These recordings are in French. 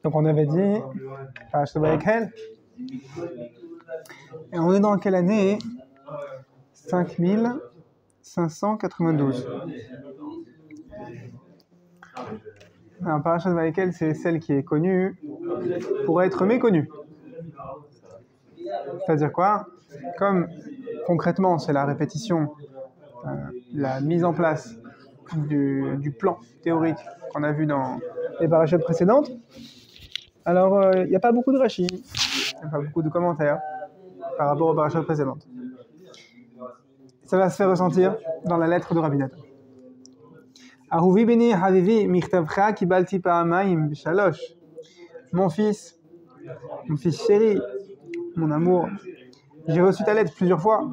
Donc on avait dit, Parashat Vayekel, et on est dans quelle année? 5592. Alors Parashat Vayekel, c'est celle qui est connue pour être méconnue. C'est-à-dire quoi? Comme concrètement c'est la répétition, la mise en place du plan théorique qu'on a vu dans les parachutes précédentes, alors il n'y a pas beaucoup de Rashi, il n'y a pas beaucoup de commentaires par rapport aux parachutes précédentes. Ça va se faire ressentir dans la lettre de Rabbi Nathan. Ahuvi beni havivi michtavcha kibalti pa'amayim b'shalosh. Mon fils chéri, mon amour, j'ai reçu ta lettre plusieurs fois.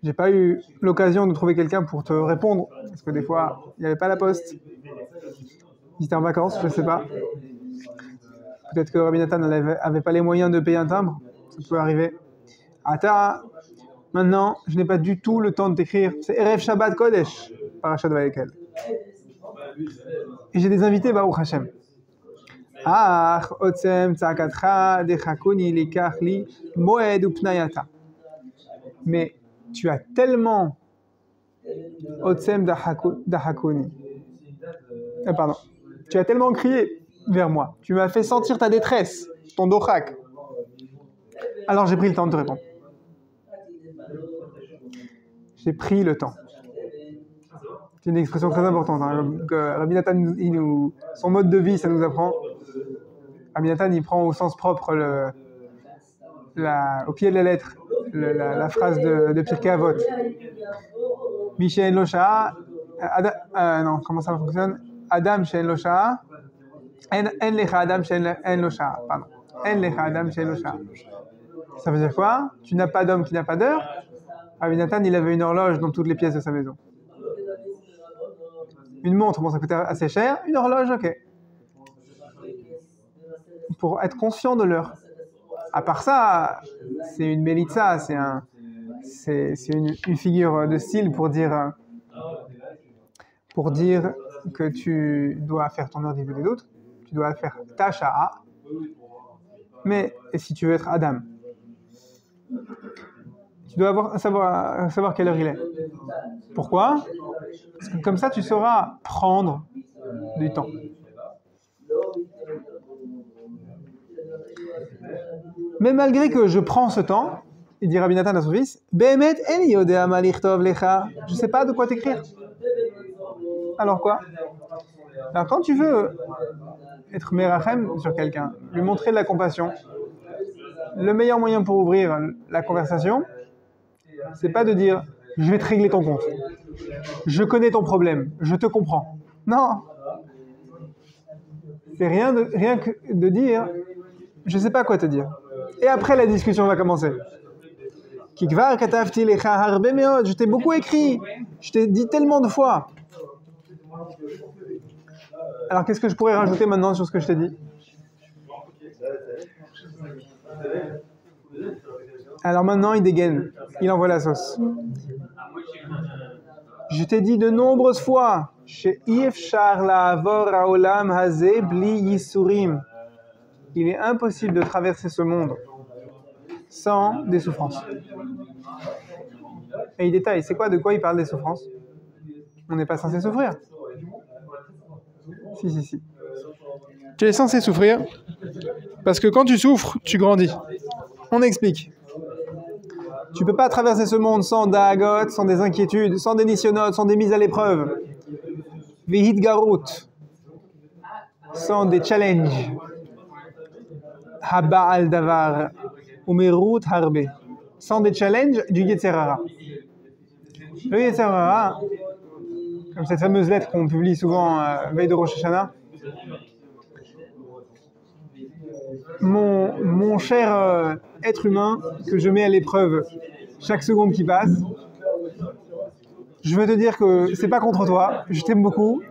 J'ai pas eu l'occasion de trouver quelqu'un pour te répondre, parce que des fois, il n'y avait pas la poste. Il était en vacances, je sais pas. Peut-être que Rabbi Nathan n'avait pas les moyens de payer un timbre, ça peut arriver. Ata, maintenant, je n'ai pas du tout le temps de t'écrire. C'est Erev Shabbat Kodesh, Parashat Vayekel. Et j'ai des invités, Baruch Hashem. Ah, otsem tzakatcha dechakuni likach li moed upnayata. Mais tu as tellement otsem dachakuni. Pardon. Tu as tellement crié vers moi. Tu m'as fait sentir ta détresse, ton dochak. Alors j'ai pris le temps de te répondre. J'ai pris le temps. C'est une expression très importante. Hein. Rabbi Nathan, son mode de vie, ça nous apprend. Rabbi Nathan, il prend au sens propre au pied de la lettre la phrase de Pirkei Avot. Mishen lo sha'a, non, comment ça fonctionne? Adam she'en lo sha'a, en lecha Adam she'en lo sha'a. Pardon. En lecha Adam she'en lo sha'a. Ça veut dire quoi? Tu n'as pas d'homme qui n'a pas d'heure. Rabbi Nathan, il avait une horloge dans toutes les pièces de sa maison. Une montre, bon, ça coûtait assez cher. Une horloge, ok. Pour être conscient de l'heure. À part ça, c'est une mélitza, c'est une figure de style pour dire que tu dois faire ton heure niveau des autres, tu dois faire ta sha'a, mais si tu veux être Adam, tu dois savoir quelle heure il est. Pourquoi? Parce que comme ça, tu sauras prendre du temps. Mais malgré que je prends ce temps, il dit Rabbi Nathan à son fils, Behemet en yodea ma lichtov lecha. Je ne sais pas de quoi t'écrire. Alors quoi? Alors quand tu veux être merachem sur quelqu'un, lui montrer de la compassion, le meilleur moyen pour ouvrir la conversation, c'est pas de dire je vais te régler ton compte, je connais ton problème, je te comprends. Non, c'est rien que de dire je sais pas quoi te dire. Et après la discussion va commencer. Je t'ai beaucoup écrit, je t'ai dit tellement de fois. Alors qu'est-ce que je pourrais rajouter maintenant sur ce que je t'ai dit? Alors maintenant il dégaine, il envoie la sauce. Je t'ai dit de nombreuses fois, il est impossible de traverser ce monde sans des souffrances. Et il détaille, c'est quoi, de quoi il parle des souffrances? On n'est pas censé souffrir. Si. Tu es censé souffrir parce que quand tu souffres, tu grandis. On explique. Tu peux pas traverser ce monde sans da'agot, sans des inquiétudes, sans des nisyonotes, sans des mises à l'épreuve. Vihit garut, sans des challenges. Haba'al davar, umerut harbe, sans des challenges du Yetzer Hara. Le Yetzer Hara, comme cette fameuse lettre qu'on publie souvent veille de Rosh Hashanah, mon cher être humain que je mets à l'épreuve chaque seconde qui passe, je veux te dire que c'est pas contre toi, je t'aime beaucoup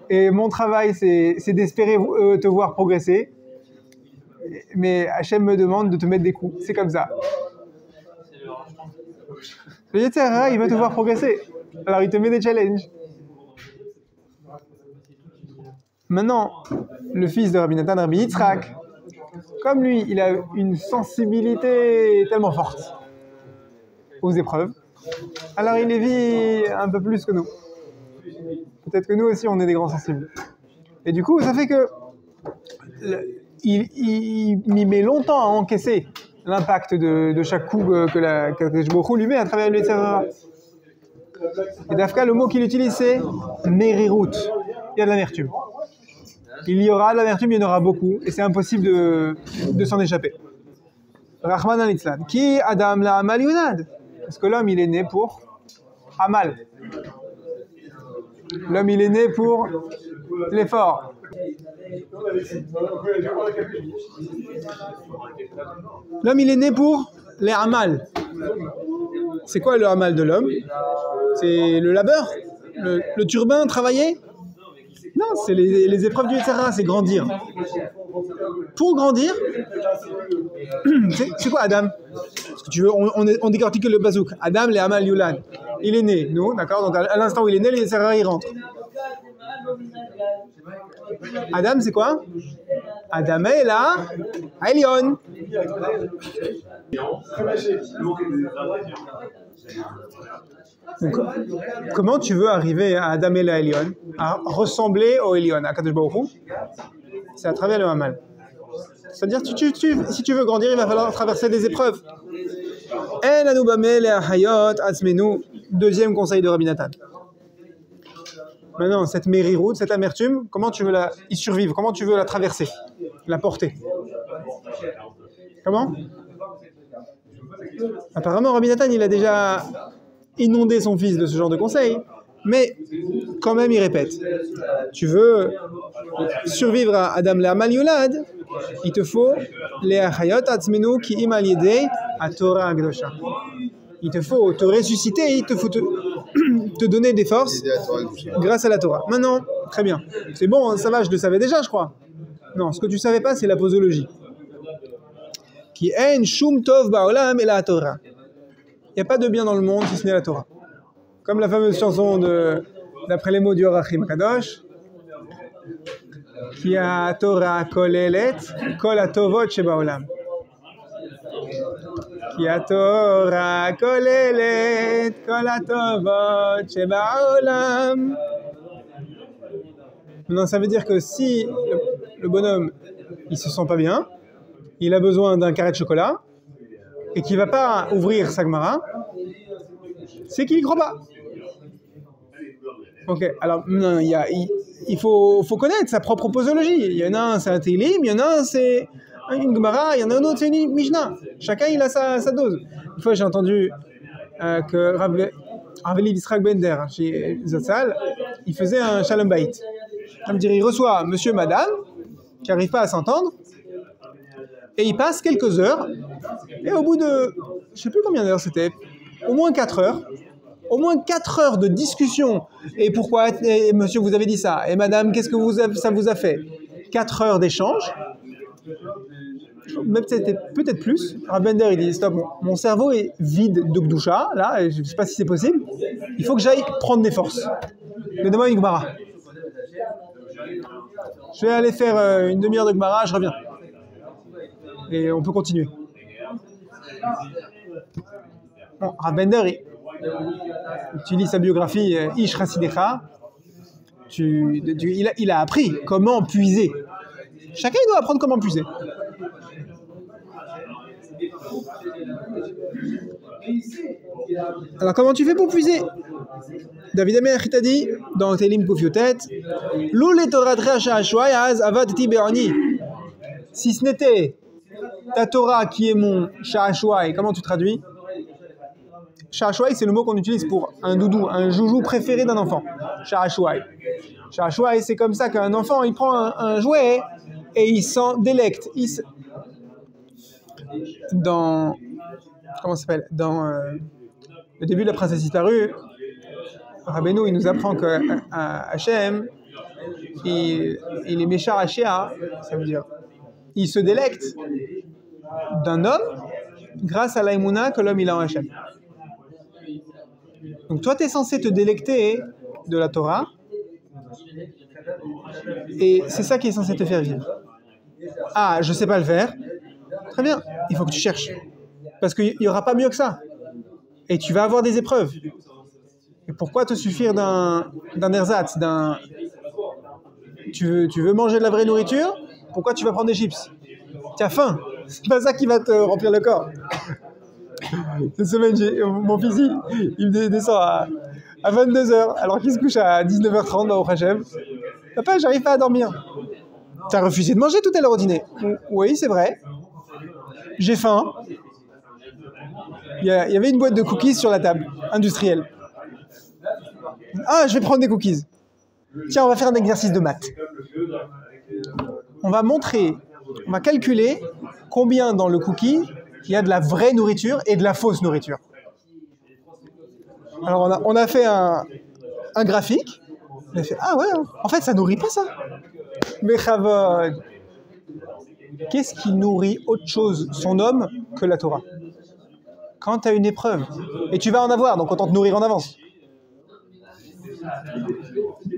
et mon travail c'est d'espérer te voir progresser, mais Hachem me demande de te mettre des coups, c'est comme ça. Le Yetzer Hara, il veut te voir progresser, alors il te met des challenges. Maintenant, le fils de Rabbi Nathan, Rabbi Yitzhak, comme lui, il a une sensibilité tellement forte aux épreuves, alors il les vit un peu plus que nous. Peut-être que nous aussi, on est des grands sensibles. Et du coup, ça fait que il met longtemps à encaisser l'impact de chaque coup que Kadosh Baruch Hu lui met à travers le Yetzirah. Et Dafka, le mot qu'il utilise, c'est merirut. Il y a de l'amertume. Il y aura de l'amertume, il y en aura beaucoup, et c'est impossible de s'en échapper. Rahman al-Itzlan. Qui Adam la Amal Yunad? Parce que l'homme, il est né pour Amal. L'homme, il est né pour l'effort. L'homme, il est né pour les Amal. C'est quoi le Amal de l'homme? C'est le labeur? Le turbin, travailler? Non, c'est les épreuves du Yetzirah, c'est grandir. Pour grandir, c'est quoi Adam? Parce que tu veux, on décortique le bazouk. Adam, les Amal Yulad. Il est né, nous, d'accord? Donc à l'instant où il est né, le Yetzirah, il rentre. Adam, c'est quoi? Adam est là, à Elion. Donc, comment tu veux arriver à Adam et la Elion, à ressembler au Elion, à Kadosh Baruch Hu? C'est à travers le Hamal. C'est-à-dire, si tu veux grandir, il va falloir traverser des épreuves. Deuxième conseil de Rabbi Nathan. Maintenant, cette mériroute, cette amertume, comment tu veux y survivre? Comment tu veux la traverser, la porter? Comment? Apparemment, Rabbi Nathan, il a déjà inondé son fils de ce genre de conseils, mais quand même, il répète. Tu veux survivre à Adam la Amal Yulad, il te faut les Achayot Atzmenu ki im al yedei à Torah Akdosha. Il te faut te ressusciter, il te faut te donner des forces grâce à la Torah. Maintenant, très bien. C'est bon, ça va, je le savais déjà, je crois. Non, ce que tu ne savais pas, c'est la posologie. Qui en shum tov ba'olam et la Torah. Il n'y a pas de bien dans le monde si ce n'est la Torah. Comme la fameuse chanson d'après les mots du Orachim Kadosh, qui a Torah kolelet kol hatovot sheba'olam. Qui a Torah kolelet kol hatovot sheba'olam. Maintenant, ça veut dire que si le bonhomme il se sent pas bien, il a besoin d'un carré de chocolat et qu'il va pas ouvrir sa Gemara, c'est qu'il y croit pas. Ok, alors non, il faut connaître sa propre posologie. Il y en a un, c'est un Télim, il y en a un, c'est une Gemara, il y en a un autre, c'est une Mishnah. Chacun, il a sa dose. Une fois, j'ai entendu que Rav Eli Yitzhak Bender, chez Zatzal, il faisait un Shalom Bayit. Ça veut dire, il reçoit monsieur, madame, qui n'arrivent pas à s'entendre, et il passe quelques heures, et au bout de, je ne sais plus combien d'heures c'était, au moins 4 heures, au moins 4 heures de discussion. Et pourquoi, et monsieur, vous avez dit ça? Et madame, qu'est-ce que ça vous a fait? 4 heures d'échange. Même c'était peut-être plus. Rav Bender, il dit, stop, mon cerveau est vide de Gdusha, là, et je ne sais pas si c'est possible. Il faut que j'aille prendre des forces. Mais demain, une Gemara. Je vais aller faire une demi-heure de Gemara, je reviens. Et on peut continuer. Bon, Rav Bender, tu lis sa biographie Ish Chasidecha, il a appris comment puiser. Chacun il doit apprendre comment puiser. Alors comment tu fais pour puiser? David Amelech t'a dit dans Télim Koufiotet, Loule Torah Sha'ashwai Az Avad Tiberani. Si ce n'était ta Torah qui est mon Sha'ashwai, comment tu traduis? Sha'ashwai, c'est le mot qu'on utilise pour un doudou, un joujou préféré d'un enfant. Sha'ashwai. Sha'ashwai, c'est comme ça qu'un enfant, il prend un jouet et il s'en délecte. Dans le début de la princesse disparue, Rabbeinu, il nous apprend que Hachem, il est méchant à Shea, ça veut dire, il se délecte d'un homme grâce à l'aïmouna que l'homme il a en Hachem. Donc toi, tu es censé te délecter de la Torah Et c'est ça qui est censé te faire vivre. Ah, je sais pas le faire. Très bien, il faut que tu cherches. Parce qu'il n'y aura pas mieux que ça. Et tu vas avoir des épreuves. Et pourquoi te suffire d'un ersatz, tu veux manger de la vraie nourriture? Pourquoi tu vas prendre des chips? Tu as faim. C'est pas ça qui va te remplir le corps. Cette semaine, mon fils, il descend à 22h, alors qu'il se couche à 19h30 au Hachem. Papa, j'arrive pas à dormir. T'as refusé de manger tout à l'heure au dîner. Oui, c'est vrai. J'ai faim. Il y avait une boîte de cookies sur la table, industrielle. Ah, je vais prendre des cookies. Tiens, on va faire un exercice de maths. On va calculer combien dans le cookie il y a de la vraie nourriture et de la fausse nourriture. Alors, on a fait un graphique. On a fait, ah ouais, en fait, ça nourrit pas ça. Mais Chavod, qu'est-ce qui nourrit autre chose son homme que la Torah? Quand tu as une épreuve, et tu vas en avoir, donc autant te nourrir en avance.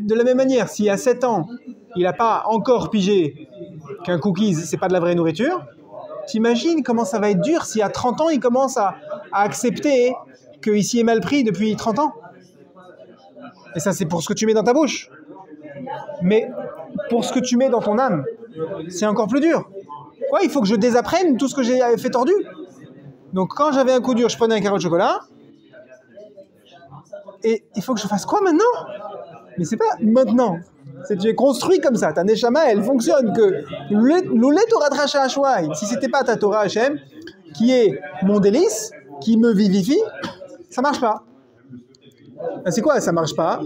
De la même manière, si à 7 ans, il n'a pas encore pigé qu'un cookies, c'est pas de la vraie nourriture, t'imagines comment ça va être dur si à 30 ans, il commence à accepter qu'ici est mal pris depuis 30 ans. Et ça, c'est pour ce que tu mets dans ta bouche. Mais pour ce que tu mets dans ton âme, c'est encore plus dur. Quoi, il faut que je désapprenne tout ce que j'ai fait tordu. Donc quand j'avais un coup dur, je prenais un carreau de chocolat. Et il faut que je fasse quoi maintenant? Mais c'est pas maintenant. Tu es construit comme ça. Ta neshama, elle fonctionne que l'oulet Torah Tracha Hashwai. Si c'était pas ta Torah Hashem, qui est mon délice, qui me vivifie, ça marche pas. C'est quoi ça marche pas?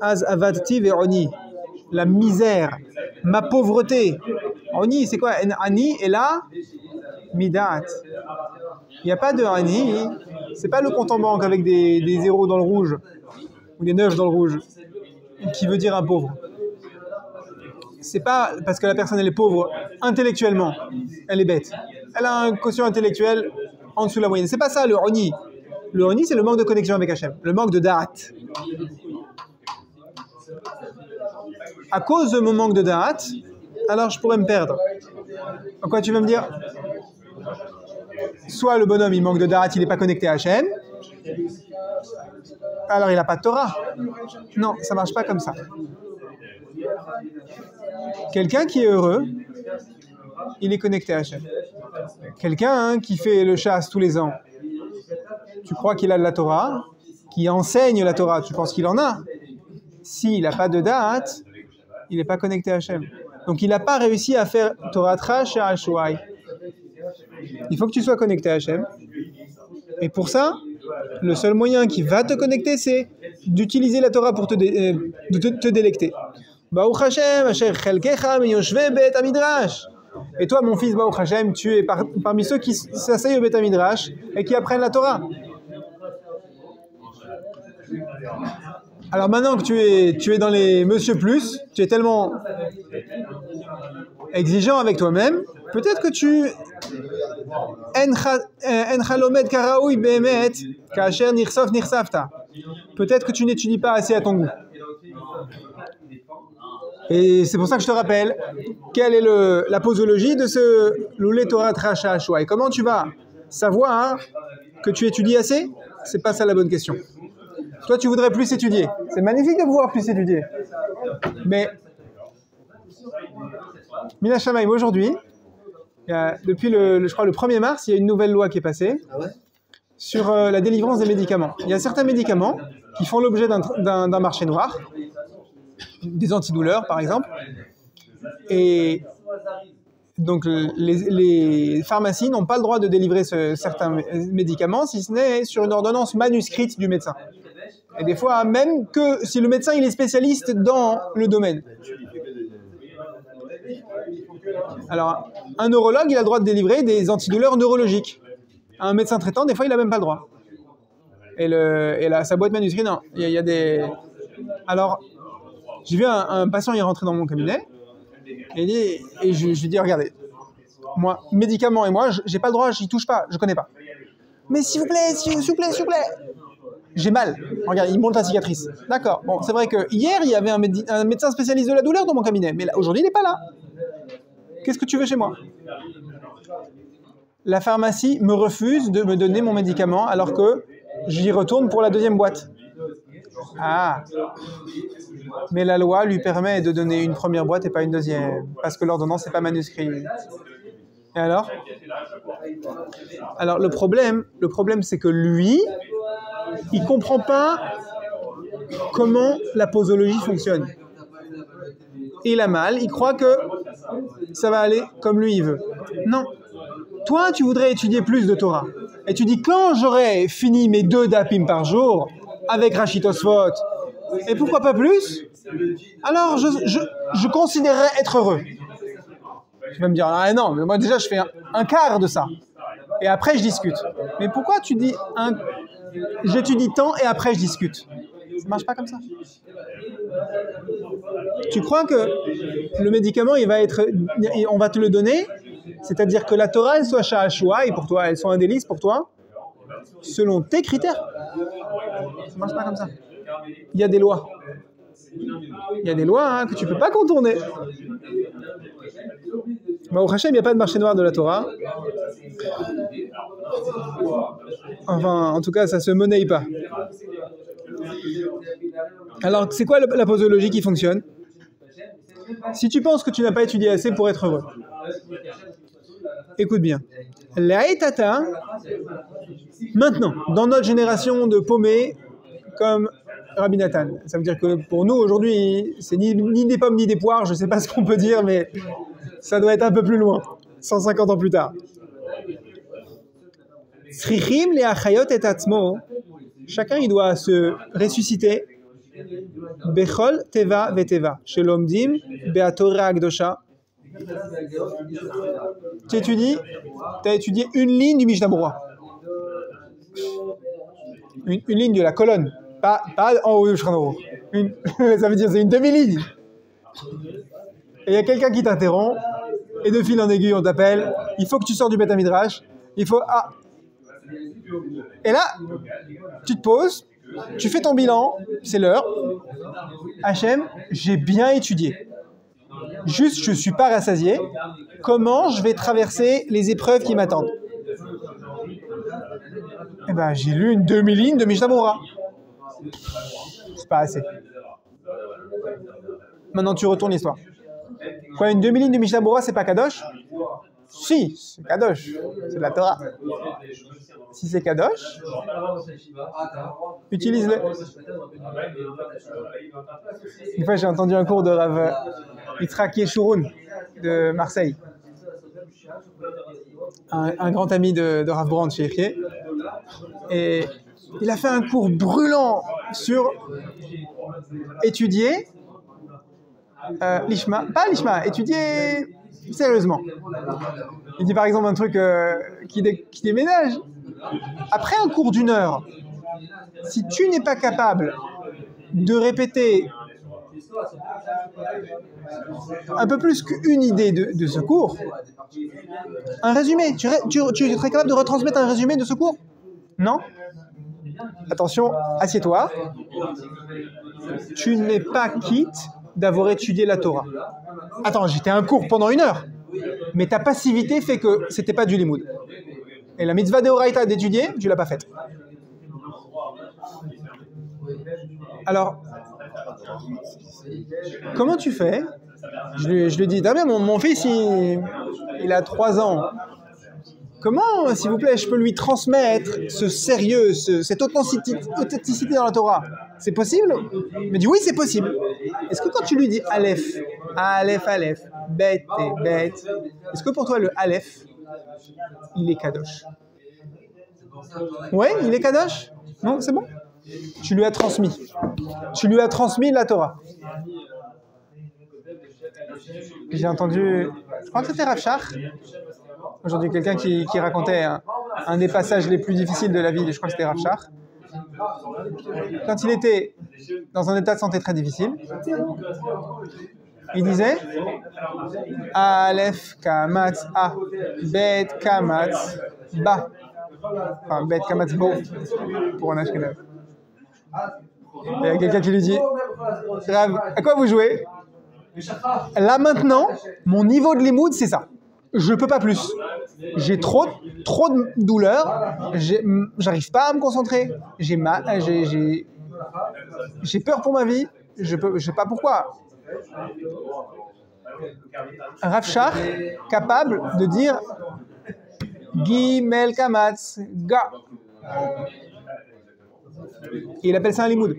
Az avadti ve'oni. La misère, ma pauvreté. Oni, c'est quoi? Ani est là, midat. Il n'y a pas de ani. C'est pas le compte en banque avec des zéros dans le rouge ou des 9 dans le rouge qui veut dire un pauvre. C'est pas parce que la personne elle est pauvre intellectuellement, elle est bête. Elle a un quotient intellectuel en dessous de la moyenne. C'est pas ça le oni. Le oni, c'est le manque de connexion avec Hachem, le manque de da'at. À cause de mon manque de da'at, alors je pourrais me perdre. En quoi tu vas me dire? Soit le bonhomme il manque de da'at, il n'est pas connecté à Hachem, alors il n'a pas de Torah. Non, ça marche pas comme ça. Quelqu'un qui est heureux, il est connecté à Hachem. Quelqu'un qui fait le chasse tous les ans, tu crois qu'il a de la Torah, qui enseigne la Torah, tu penses qu'il en a. S'il n'a pas de da'at, il n'est pas connecté à Hachem. Donc il n'a pas réussi à faire Torah Tracha Hashwai. Il faut que tu sois connecté à Hachem. Et pour ça, le seul moyen qui va te connecter, c'est d'utiliser la Torah pour te délecter. Baruch Hashem, asher chelkecha miyoshvei bet hamidrash. Et toi, mon fils, Baruch Hashem, tu es parmi ceux qui s'asseyent au bet hamidrash et qui apprennent la Torah. Alors maintenant que tu es dans les Monsieur Plus, tu es tellement exigeant avec toi-même, peut-être que tu peut-être que tu n'étudies pas assez à ton goût. Et c'est pour ça que je te rappelle quelle est la posologie de ce l'oulet Torah Tracha Hashwai. Comment tu vas savoir que tu étudies assez? C'est pas ça la bonne question. Toi, tu voudrais plus étudier. C'est magnifique de pouvoir plus étudier. Mais, Mina Shamaim, aujourd'hui, depuis je crois le 1er mars, il y a une nouvelle loi qui est passée sur la délivrance des médicaments. Il y a certains médicaments qui font l'objet d'un marché noir, des antidouleurs par exemple, et donc les pharmacies n'ont pas le droit de délivrer certains médicaments si ce n'est sur une ordonnance manuscrite du médecin. Et des fois, même que si le médecin il est spécialiste dans le domaine. Alors, un neurologue, il a le droit de délivrer des antidouleurs neurologiques. Un médecin traitant, des fois, il n'a même pas le droit. Et sa boîte manuscrite, non. Il y a des... Alors, j'ai vu un patient, il est rentré dans mon cabinet, et je lui dis, regardez, moi, médicaments et moi, j'ai pas le droit, j'y touche pas, je connais pas. Mais s'il vous plaît, s'il vous plaît. J'ai mal. Regarde, il montre la cicatrice. D'accord. Bon, c'est vrai que hier, il y avait un médecin spécialiste de la douleur dans mon cabinet. Mais aujourd'hui, il n'est pas là. Qu'est-ce que tu veux chez moi? La pharmacie me refuse de me donner mon médicament alors que j'y retourne pour la deuxième boîte. Ah. Mais la loi lui permet de donner une première boîte et pas une deuxième. Parce que l'ordonnance n'est pas manuscrit. Et alors? Alors, le problème c'est que lui, il ne comprend pas comment la posologie fonctionne. Il a mal, il croit que ça va aller comme lui il veut. Non. Toi, tu voudrais étudier plus de Torah. Et tu dis, quand j'aurai fini mes 2 dapim par jour, avec Rashi Tosfot, et pourquoi pas plus, alors je considérerais être heureux. Tu vas me dire, ah non, mais moi déjà je fais un quart de ça. Et après je discute. Mais pourquoi tu dis, j'étudie tant et après je discute? Ça marche pas comme ça. Tu crois que le médicament, on va te le donner, c'est-à-dire que la Torah, elle soit sha'ashua, et pour toi, elle soit un délice pour toi, selon tes critères. Ça marche pas comme ça. Il y a des lois. Il y a des lois que tu peux pas contourner. Au Hachem, il n'y a pas de marché noir de la Torah. Enfin, en tout cas, ça se monnaie pas. Alors, c'est quoi la posologie qui fonctionne? Si tu penses que tu n'as pas étudié assez pour être heureux, écoute bien. L'Aïtata, maintenant, dans notre génération de paumés, comme Rabbi Nathan, ça veut dire que pour nous, aujourd'hui, c'est ni des pommes ni des poires, je ne sais pas ce qu'on peut dire, mais ça doit être un peu plus loin, 150 ans plus tard. Srichim le achayot et atzmo, chacun il doit se ressusciter. Bechol teva veteva, shelomdim beatorah akdosha. Tu as étudié une ligne du Mishnah Berurah. Une ligne de la colonne, pas en haut du Shulchan. Ça veut dire c'est une demi-ligne. Et il y a quelqu'un qui t'interrompt, et de fil en aiguille on t'appelle, il faut que tu sors du Beth Midrash, il faut... Ah. Et là, tu te poses, tu fais ton bilan, c'est l'heure. Hachem, j'ai bien étudié. Juste, je ne suis pas rassasié. Comment je vais traverser les épreuves qui m'attendent? Eh ben, j'ai lu une demi-ligne de Mishnah Berurah. C'est pas assez. Maintenant, tu retournes l'histoire. Quoi, une demi-ligne de Mishnah Berurah, c'est pas Kadosh? Si, c'est Kadosh. C'est de la Torah. Si c'est Kadosh, utilise-le. Une fois, j'ai entendu un cours de Rav Yitzhak Yeshurun de Marseille. Un grand ami de Rav Brand chez Echier. Et il a fait un cours brûlant sur étudier l'Ishma. Pas l'Ishma, étudier sérieusement. Il dit par exemple un truc qui déménage. Après un cours d'1 heure, si tu n'es pas capable de répéter un peu plus qu'une idée de ce cours, un résumé, tu es très capable de retransmettre un résumé de ce cours? Non? Attention, assieds-toi. Tu n'es pas quitte d'avoir étudié la Torah. Attends, j'étais un cours pendant 1 heure, mais ta passivité fait que c'était pas du limoud. Et la mitzvah d'Oraita d'étudier, tu l'as pas faite. Alors, comment tu fais? Je lui dis, ah bien, mon fils, il a 3 ans. Comment, s'il vous plaît, je peux lui transmettre ce sérieux, cette authenticité dans la Torah? C'est possible? Il me dit, oui, c'est possible. Est-ce que quand tu lui dis Aleph, Aleph, Bet, Bet, est-ce que pour toi, le Aleph, il est Kadosh? Oui, il est Kadosh? Non, c'est bon? Tu lui as transmis. Tu lui as transmis la Torah. J'ai entendu, je crois que c'était Rav Shach, aujourd'hui quelqu'un qui racontait un des passages les plus difficiles de la vie, je crois que c'était Rav Shach. Quand il était dans un état de santé très difficile, il disait Aleph Kamatz A, Bet Kamatz Ba. Enfin, Bet Kamatz Bo, pour un Ashkenaz. Il y a quelqu'un qui lui dit, Rav, à quoi vous jouez? Là maintenant, mon niveau de limoud, c'est ça. Je peux pas plus. J'ai trop de douleur. J'arrive pas à me concentrer. J'ai peur pour ma vie. Je sais pas pourquoi. Rav Shach, capable de dire Gimel Kamatz Ga. Et il appelle ça un limoud.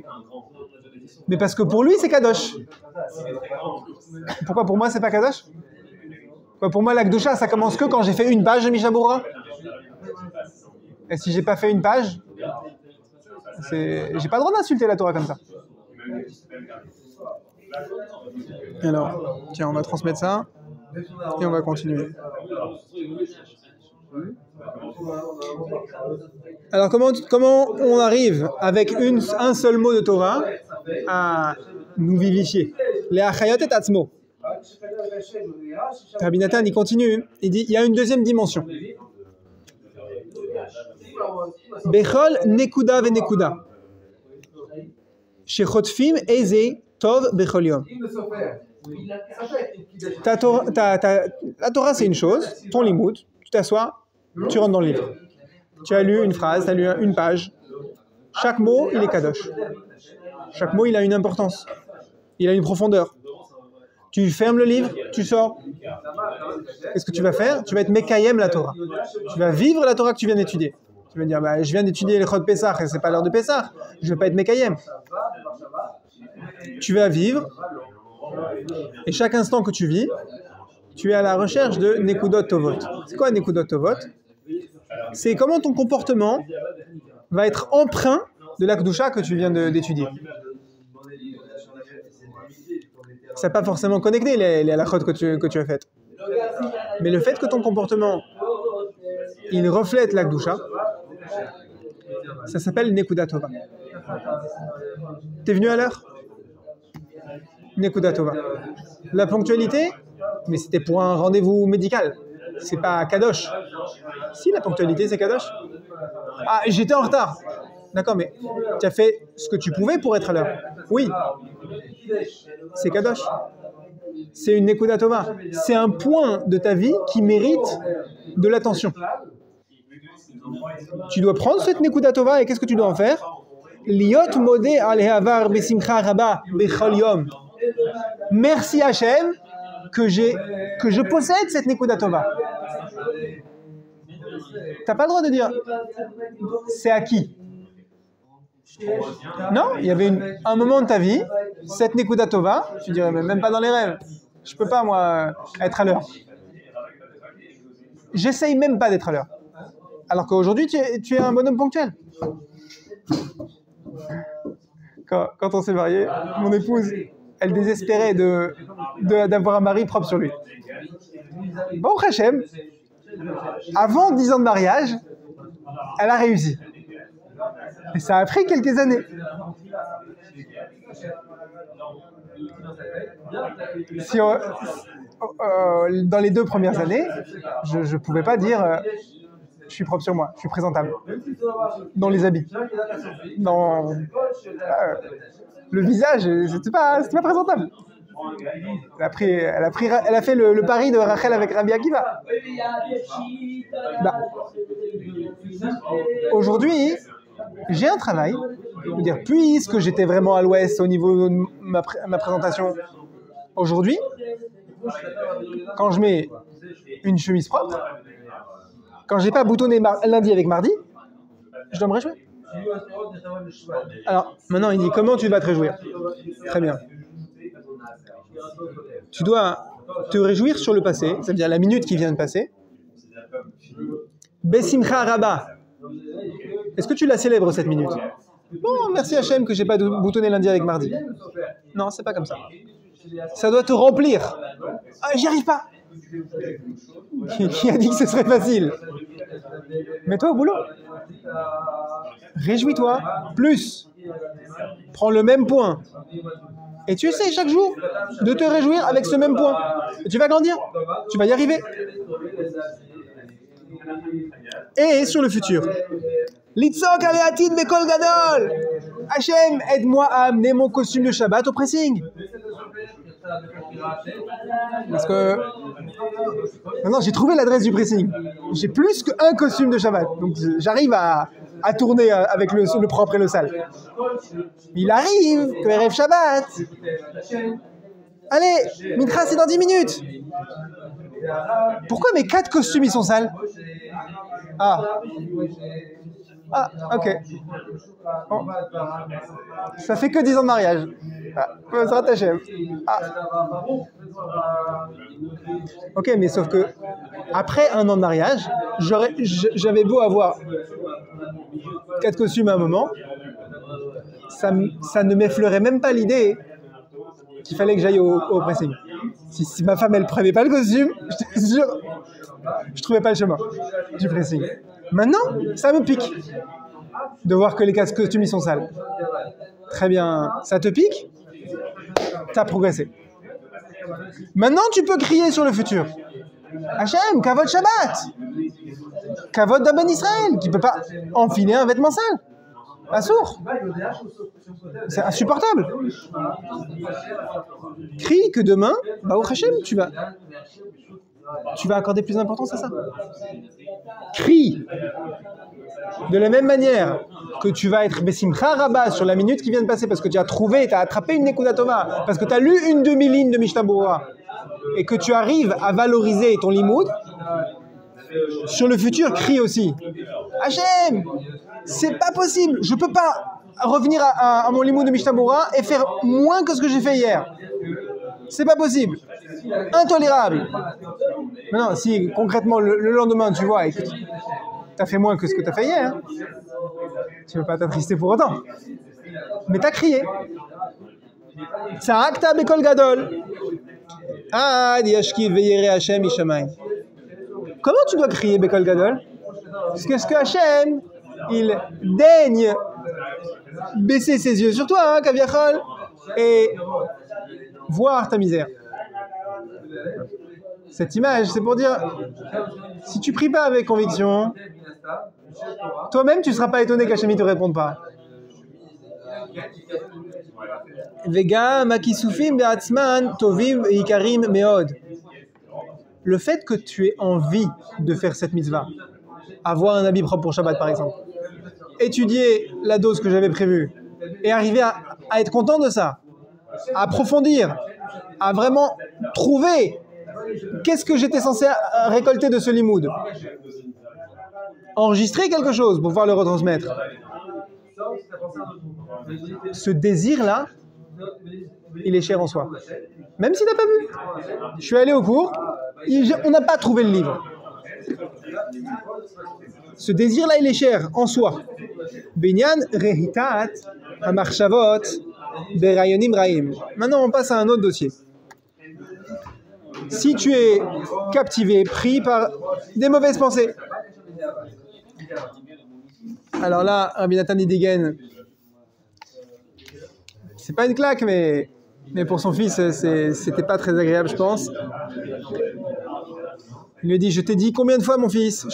Mais parce que pour lui, c'est Kadosh. Pourquoi pour moi, c'est pas Kadosh? Pour moi, l'Akdosha, ça commence que quand j'ai fait une page de Mishabura. Et si j'ai pas fait une page, j'ai pas le droit d'insulter la Torah comme ça. Alors, tiens, on va transmettre ça et on va continuer. Alors, comment on arrive avec un seul mot de Torah à nous vivifier? Les achayot et atzmo. Rabbi Nathan, il continue. Il dit, il y a une deuxième dimension. Bechol nekuda ve nekuda. Shechotfim eze tov bechol yom. La Torah, c'est une chose. Ton limoud, tu t'assois, tu rentres dans le livre. Tu as lu une phrase, tu as lu une page. Chaque mot, il est kadosh. Chaque mot, il a une importance. Il a une profondeur. Tu fermes le livre, tu sors. Qu'est-ce que tu vas faire? Tu vas être mekayem la Torah. Tu vas vivre la Torah que tu viens d'étudier. Tu vas dire, bah, je viens d'étudier les Chod Pessah et c'est pas l'heure de Pessah. Je ne vais pas être mekayem. Tu vas vivre. Et chaque instant que tu vis, tu es à la recherche de Nekudot Tovot. C'est quoi Nekudot Tovot? C'est comment ton comportement va être empreint de l'Akdusha que tu viens d'étudier. Ça n'est pas forcément connecté les halachot que tu as faites. Mais le fait que ton comportement il reflète l'Akdusha, ça s'appelle Nekuda Tova. T'es venu à l'heure? Nekuda Tova. La ponctualité, mais c'était pour un rendez-vous médical. C'est pas Kadosh. Si, la ponctualité, c'est Kadosh. Ah, j'étais en retard. D'accord, mais tu as fait ce que tu pouvais pour être à l'heure. Oui. C'est Kadosh. C'est une Nekuda Tova. C'est un point de ta vie qui mérite de l'attention. Tu dois prendre cette Nekuda Tova et qu'est-ce que tu dois en faire? Liot modé al-havar besimcha rabba bechol yom. Merci Hachem que je possède cette Nekuda Tova. T'as pas le droit de dire c'est acquis. Non, il y avait un moment de ta vie, cette Nekuda Tova, tu dirais même pas dans les rêves. Je peux pas moi être à l'heure. J'essaye même pas d'être à l'heure. Alors qu'aujourd'hui tu es un bonhomme ponctuel. Quand on s'est marié, mon épouse, elle désespérait d'avoir un mari propre sur lui. Bon, Hachem, avant 10 ans de mariage, elle a réussi. Et ça a pris quelques années. Dans les 2 premières années, je ne pouvais pas dire je suis propre sur moi, je suis présentable. Dans les habits. Dans le visage, c'était pas présentable. Elle a fait le pari de Rachel avec Rabbi Akiva. Bah, aujourd'hui, j'ai un travail. Je veux dire, puisque j'étais vraiment à l'ouest au niveau de ma présentation aujourd'hui, quand je mets une chemise propre, quand j'ai pas boutonné lundi avec mardi, je dois me réjouir. Alors, maintenant, il dit, comment tu vas te réjouir? Très bien. Tu dois te réjouir sur le passé, c'est-à-dire la minute qui vient de passer. Besimcha Rabba. Est-ce que tu la célèbres cette minute? Bon, merci Hachem que j'ai pas boutonné lundi avec mardi. Non, c'est pas comme ça. Ça doit te remplir. Ah, j'y arrive pas. Qui a dit que ce serait facile? Mets-toi au boulot. Réjouis-toi. Plus. Prends le même point. Et tu essaies chaque jour de te réjouir avec ce même point. Et tu vas grandir. Tu vas y arriver. Et sur le futur. Litzok aleatid bekol gadol. Hachem, aide-moi à amener mon costume de Shabbat au pressing. Parce que maintenant j'ai trouvé l'adresse du pressing. J'ai plus qu'un costume de Shabbat. Donc j'arrive à tourner avec le propre et le sale. Il arrive que Erev Shabbat. Allez, Mincha c'est dans 10 minutes. Pourquoi mes 4 costumes ils sont sales? Ah, ok. Bon. Ça fait que 10 ans de mariage. Comment ça t'achève? Ok, mais sauf que après un an de mariage, j'avais beau avoir 4 costumes à un moment, ça ne m'effleurait même pas l'idée qu'il fallait que j'aille au pressing. Si ma femme elle prenait pas le costume, je te jure, je trouvais pas le chemin du pressing. Maintenant, ça me pique de voir que les 4 costumes ils sont sales. Très bien, ça te pique? T'as progressé. Maintenant, tu peux crier sur le futur. Hachem, Kavod Shabbat, Kavod d'Aben Israël, qui peut pas enfiler un vêtement sale. Assour. C'est insupportable. Crie que demain, au Hachem, tu vas accorder plus d'importance à ça. Crie. De la même manière que tu vas être Bessimcha Rabba sur la minute qui vient de passer parce que tu as trouvé, tu as attrapé une Nekuda Tova, parce que tu as lu une demi-ligne de Mishnah Berurah et que tu arrives à valoriser ton limoud, sur le futur, crie aussi. Hachem, c'est pas possible, je peux pas revenir à mon limoud de Mishnah Berurah et faire moins que ce que j'ai fait hier. C'est pas possible. Intolérable. Maintenant, si concrètement le lendemain tu vois et que tu as fait moins que ce que tu as fait hier, tu ne veux pas t'attrister pour autant. Mais tu as crié. Tza'akta bekol gadol. Ad yashkiv veyere Hashem mishamayim. Comment tu dois crier bekol gadol? Parce que Hashem, il daigne baisser ses yeux sur toi, Kaviachol, et voir ta misère. Cette image, c'est pour dire, si tu pries pas avec conviction, toi-même, tu ne seras pas étonné qu'Hachem ne te réponde pas. Vega makisufim be'atzman tovim ikarim meod. Le fait que tu aies envie de faire cette mitzvah, avoir un habit propre pour Shabbat par exemple, étudier la dose que j'avais prévue et arriver à être content de ça, à approfondir, à vraiment trouver qu'est-ce que j'étais censé récolter de ce limoud, enregistrer quelque chose pour pouvoir le retransmettre. Ce désir-là, il est cher en soi. Même si tu n'as pas vu. Je suis allé au cours, on n'a pas trouvé le livre. Ce désir-là, il est cher en soi. Binyan rehitat hamarshavot berayonim raim. Maintenant, on passe à un autre dossier. Si tu es captivé, pris par des mauvaises pensées. Alors là, Rabbi Nathan Didigen, c'est pas une claque, mais pour son fils, c'était pas très agréable, je pense. Il lui dit, je t'ai dit combien de fois, mon fils,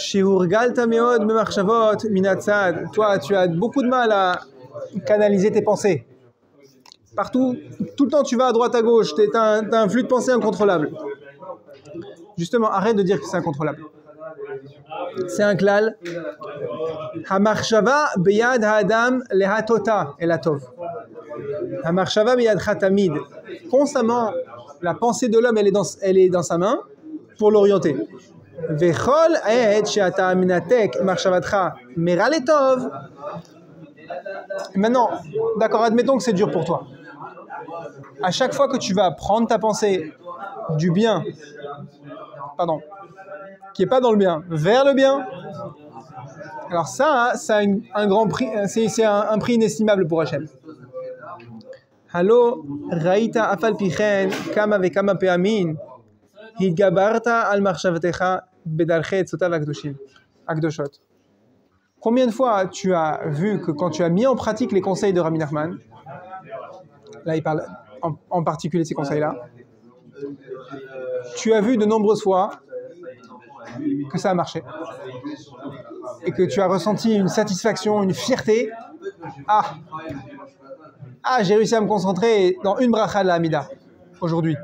toi, tu as beaucoup de mal à canaliser tes pensées. Partout, tout le temps, tu vas à droite, à gauche, tu as un flux de pensée incontrôlable. Justement, arrête de dire que c'est incontrôlable. C'est un klal. Hamarshava beyad ha'adam lehatota elatov. Hamarshava beyad hatamid. Constamment, la pensée de l'homme, elle est dans sa main pour l'orienter. Vechol et she'ata minatek marshavatcha meraletov. Maintenant, d'accord, admettons que c'est dur pour toi. À chaque fois que tu vas prendre ta pensée du bien, qui n'est pas dans le bien, vers le bien, alors ça a un grand prix, c'est un prix inestimable pour Hachem. Hallo, raïta afal pichen, kama vekama peamin, hitgabarta al marshavatecha bedarchet sotav akdoshot. Combien de fois tu as vu que quand tu as mis en pratique les conseils de Rabbi Nachman, là il parle en particulier de ces conseils-là, tu as vu de nombreuses fois que ça a marché et que tu as ressenti une satisfaction, une fierté. Ah, Ah, j'ai réussi à me concentrer dans une bracha de la Hamida aujourd'hui.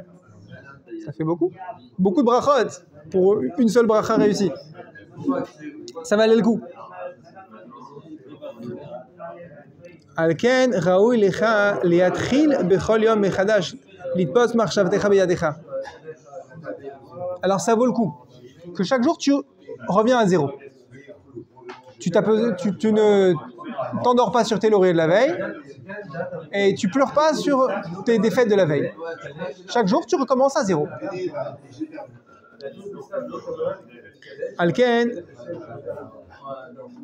Ça fait beaucoup. Beaucoup de brachot pour une seule bracha réussie. Ça valait le coup. Alken raoui lecha liatchil bechol yom mechadash litpos machshavtecha beyadecha. Alors ça vaut le coup que chaque jour tu reviens à zéro. Tu ne t'endors pas sur tes lauriers de la veille et tu pleures pas sur tes défaites de la veille. Chaque jour tu recommences à zéro. Alken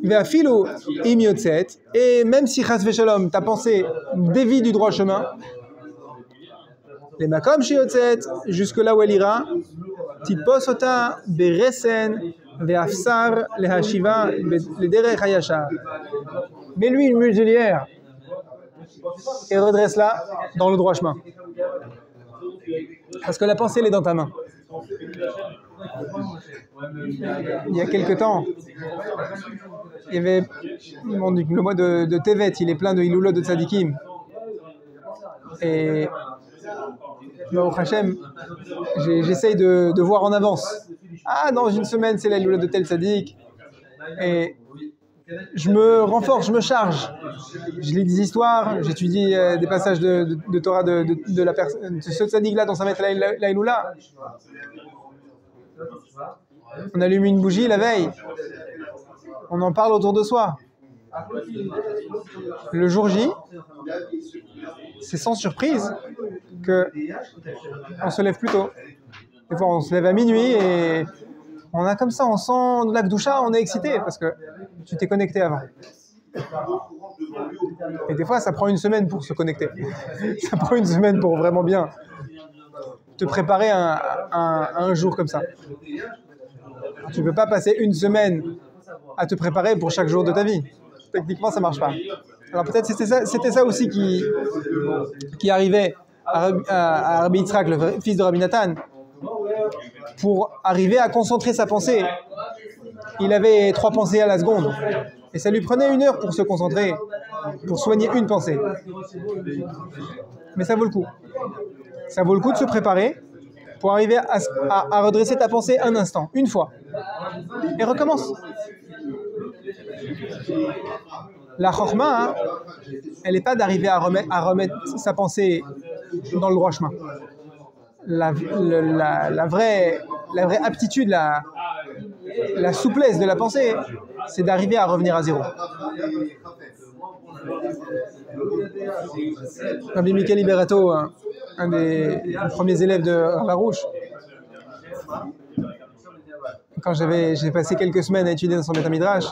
ve'afilu im yotzet, et même si chas v'shalom ta pensée dévie du droit chemin, les makom she yotzet, jusque là où elle ira, titpos ota beresen ve'afsar lehashiva lederech hayashar. Mets-lui une muselière et redresse-la dans le droit chemin. Parce que la pensée, elle est dans ta main. Il y a quelque temps, il y avait le mois de Tevet, il est plein de Hiloulot de Tzadikim. Et Baruch Hashem, j'essaye de voir en avance. Ah, dans une semaine, c'est la Hiloulot de tel Tzadik. Et je me renforce, je me charge. Je lis des histoires, j'étudie des passages de Torah de ce Tzadik-là dont ça va être la Hiloula. On allume une bougie la veille. On en parle autour de soi. Le jour J, c'est sans surprise qu'on se lève plus tôt. Des fois, on se lève à minuit et on a comme ça, on sent de la Gdoucha, on est excité parce que tu t'es connecté avant. Et des fois, ça prend une semaine pour se connecter. Ça prend une semaine pour vraiment bien te préparer un jour comme ça. Tu ne peux pas passer une semaine à te préparer pour chaque jour de ta vie. Techniquement, ça ne marche pas. Alors peut-être c'était ça aussi qui arrivait à Rabbi Yitzhak, le fils de Rabbi Nathan. Pour arriver à concentrer sa pensée, il avait 3 pensées à la seconde. Et ça lui prenait 1 heure pour se concentrer, pour soigner une pensée. Mais ça vaut le coup. Ça vaut le coup de se préparer pour arriver à redresser ta pensée un instant, une fois. Et recommence. La chorma, elle n'est pas d'arriver à remettre sa pensée dans le droit chemin. La vraie aptitude, la souplesse de la pensée, c'est d'arriver à revenir à zéro. Rabbi Michael Liberato, un des premiers élèves de Rav, quand j'ai passé quelques semaines à étudier dans son Beth Midrash,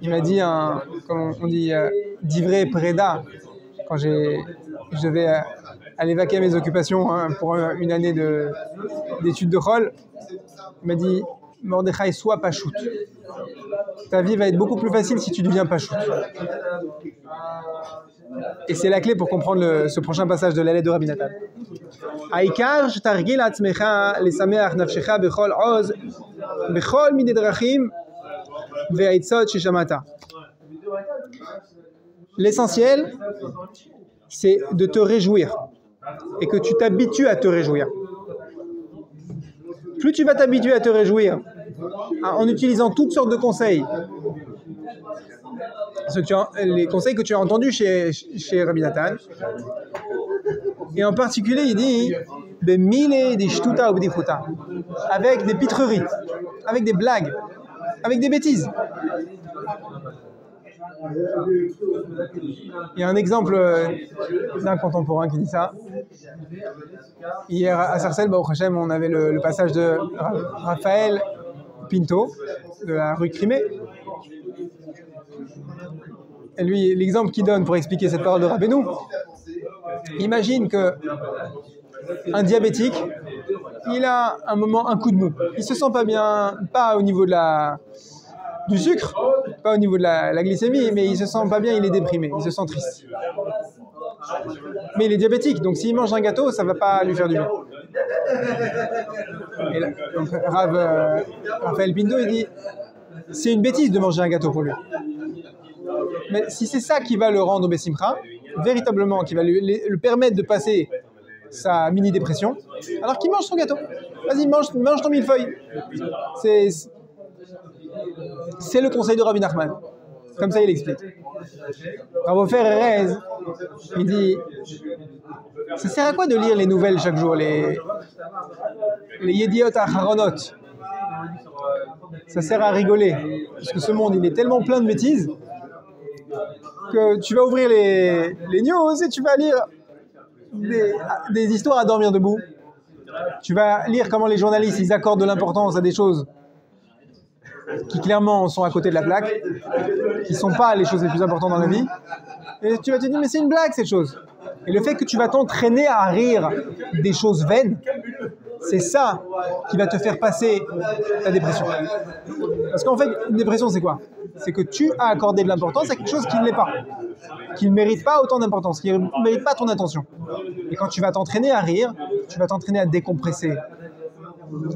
il m'a dit, comme on dit, d'ivré preda, quand je devais aller vaquer à mes occupations pour une année d'études de Chol, il m'a dit, Mordechai, sois pachout. Ta vie va être beaucoup plus facile si tu deviens pachout. Et c'est la clé pour comprendre ce prochain passage de la lettre de Rabbi Nathan. Aïkar shtargil atzmecha lesameach nafshecha bechol oz bechol midei drachim ve'aitzot sheshamata. L'essentiel, c'est de te réjouir et que tu t'habitues à te réjouir. Plus tu vas t'habituer à te réjouir en utilisant toutes sortes de conseils, les conseils que tu as entendus chez Rabbi Nathan, et en particulier il dit avec des pitreries, avec des blagues, avec des bêtises. Il y a un exemple d'un contemporain qui dit ça. Hier à Sarcelles, Baruch Hashem, on avait le passage de Raphaël Pinto de la rue Crimée. Et lui, l'exemple qu'il donne pour expliquer cette parole de Rabbeinu, imagine qu'un diabétique, il a un coup de mou. Il se sent pas bien, pas au niveau du sucre, pas au niveau de la glycémie, mais il se sent pas bien, il est déprimé, il se sent triste. Mais il est diabétique, donc s'il mange un gâteau, ça va pas lui faire du bien. Et là, donc Raphaël Pinto, il dit, c'est une bêtise de manger un gâteau pour lui. Mais si c'est ça qui va le rendre Bessimcha, véritablement, qui va lui permettre de passer sa mini-dépression, alors qu'il mange son gâteau. Vas-y, mange ton millefeuille. C'est le conseil de Rabbi Nachman. Comme ça, il explique. Rav Ofer Erez, il dit, ça sert à quoi de lire les nouvelles chaque jour, les Yediot Acharonot? Ça sert à rigoler. Parce que ce monde, il est tellement plein de bêtises que tu vas ouvrir les news et tu vas lire des histoires à dormir debout. Tu vas lire comment les journalistes ils accordent de l'importance à des choses qui clairement sont à côté de la plaque, qui ne sont pas les choses les plus importantes dans la vie. Et tu vas te dire, mais c'est une blague cette chose. Et le fait que tu vas t'entraîner à rire des choses vaines, c'est ça qui va te faire passer ta dépression. Parce qu'en fait, une dépression, c'est quoi? C'est que tu as accordé de l'importance à quelque chose qui ne l'est pas, qui ne mérite pas autant d'importance, qui ne mérite pas ton attention. Et quand tu vas t'entraîner à rire, tu vas t'entraîner à décompresser,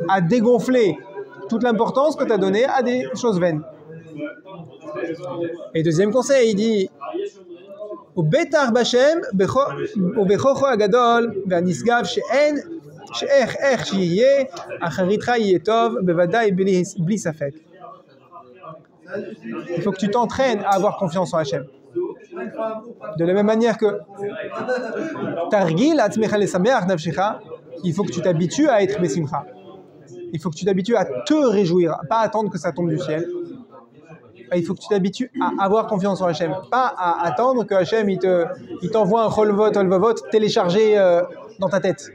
à dégonfler toute l'importance que tu as donnée à des choses vaines. Et deuxième conseil, il dit ובטח בשם ובכוחו הגדול והנשגב שאיך שיהיה, אחריתך יהיה טוב, בוודאי בלי ספק. Il faut que tu t'entraînes à avoir confiance en Hachem. De la même manière que Targil Atzmecha Lesameach Nafshecha, il faut que tu t'habitues à être Besimcha. Il faut que tu t'habitues à te réjouir, pas attendre que ça tombe du ciel. Il faut que tu t'habitues à avoir confiance en Hachem, pas à attendre que Hachem il t'envoie un Cholvot, Olvavot téléchargé dans ta tête.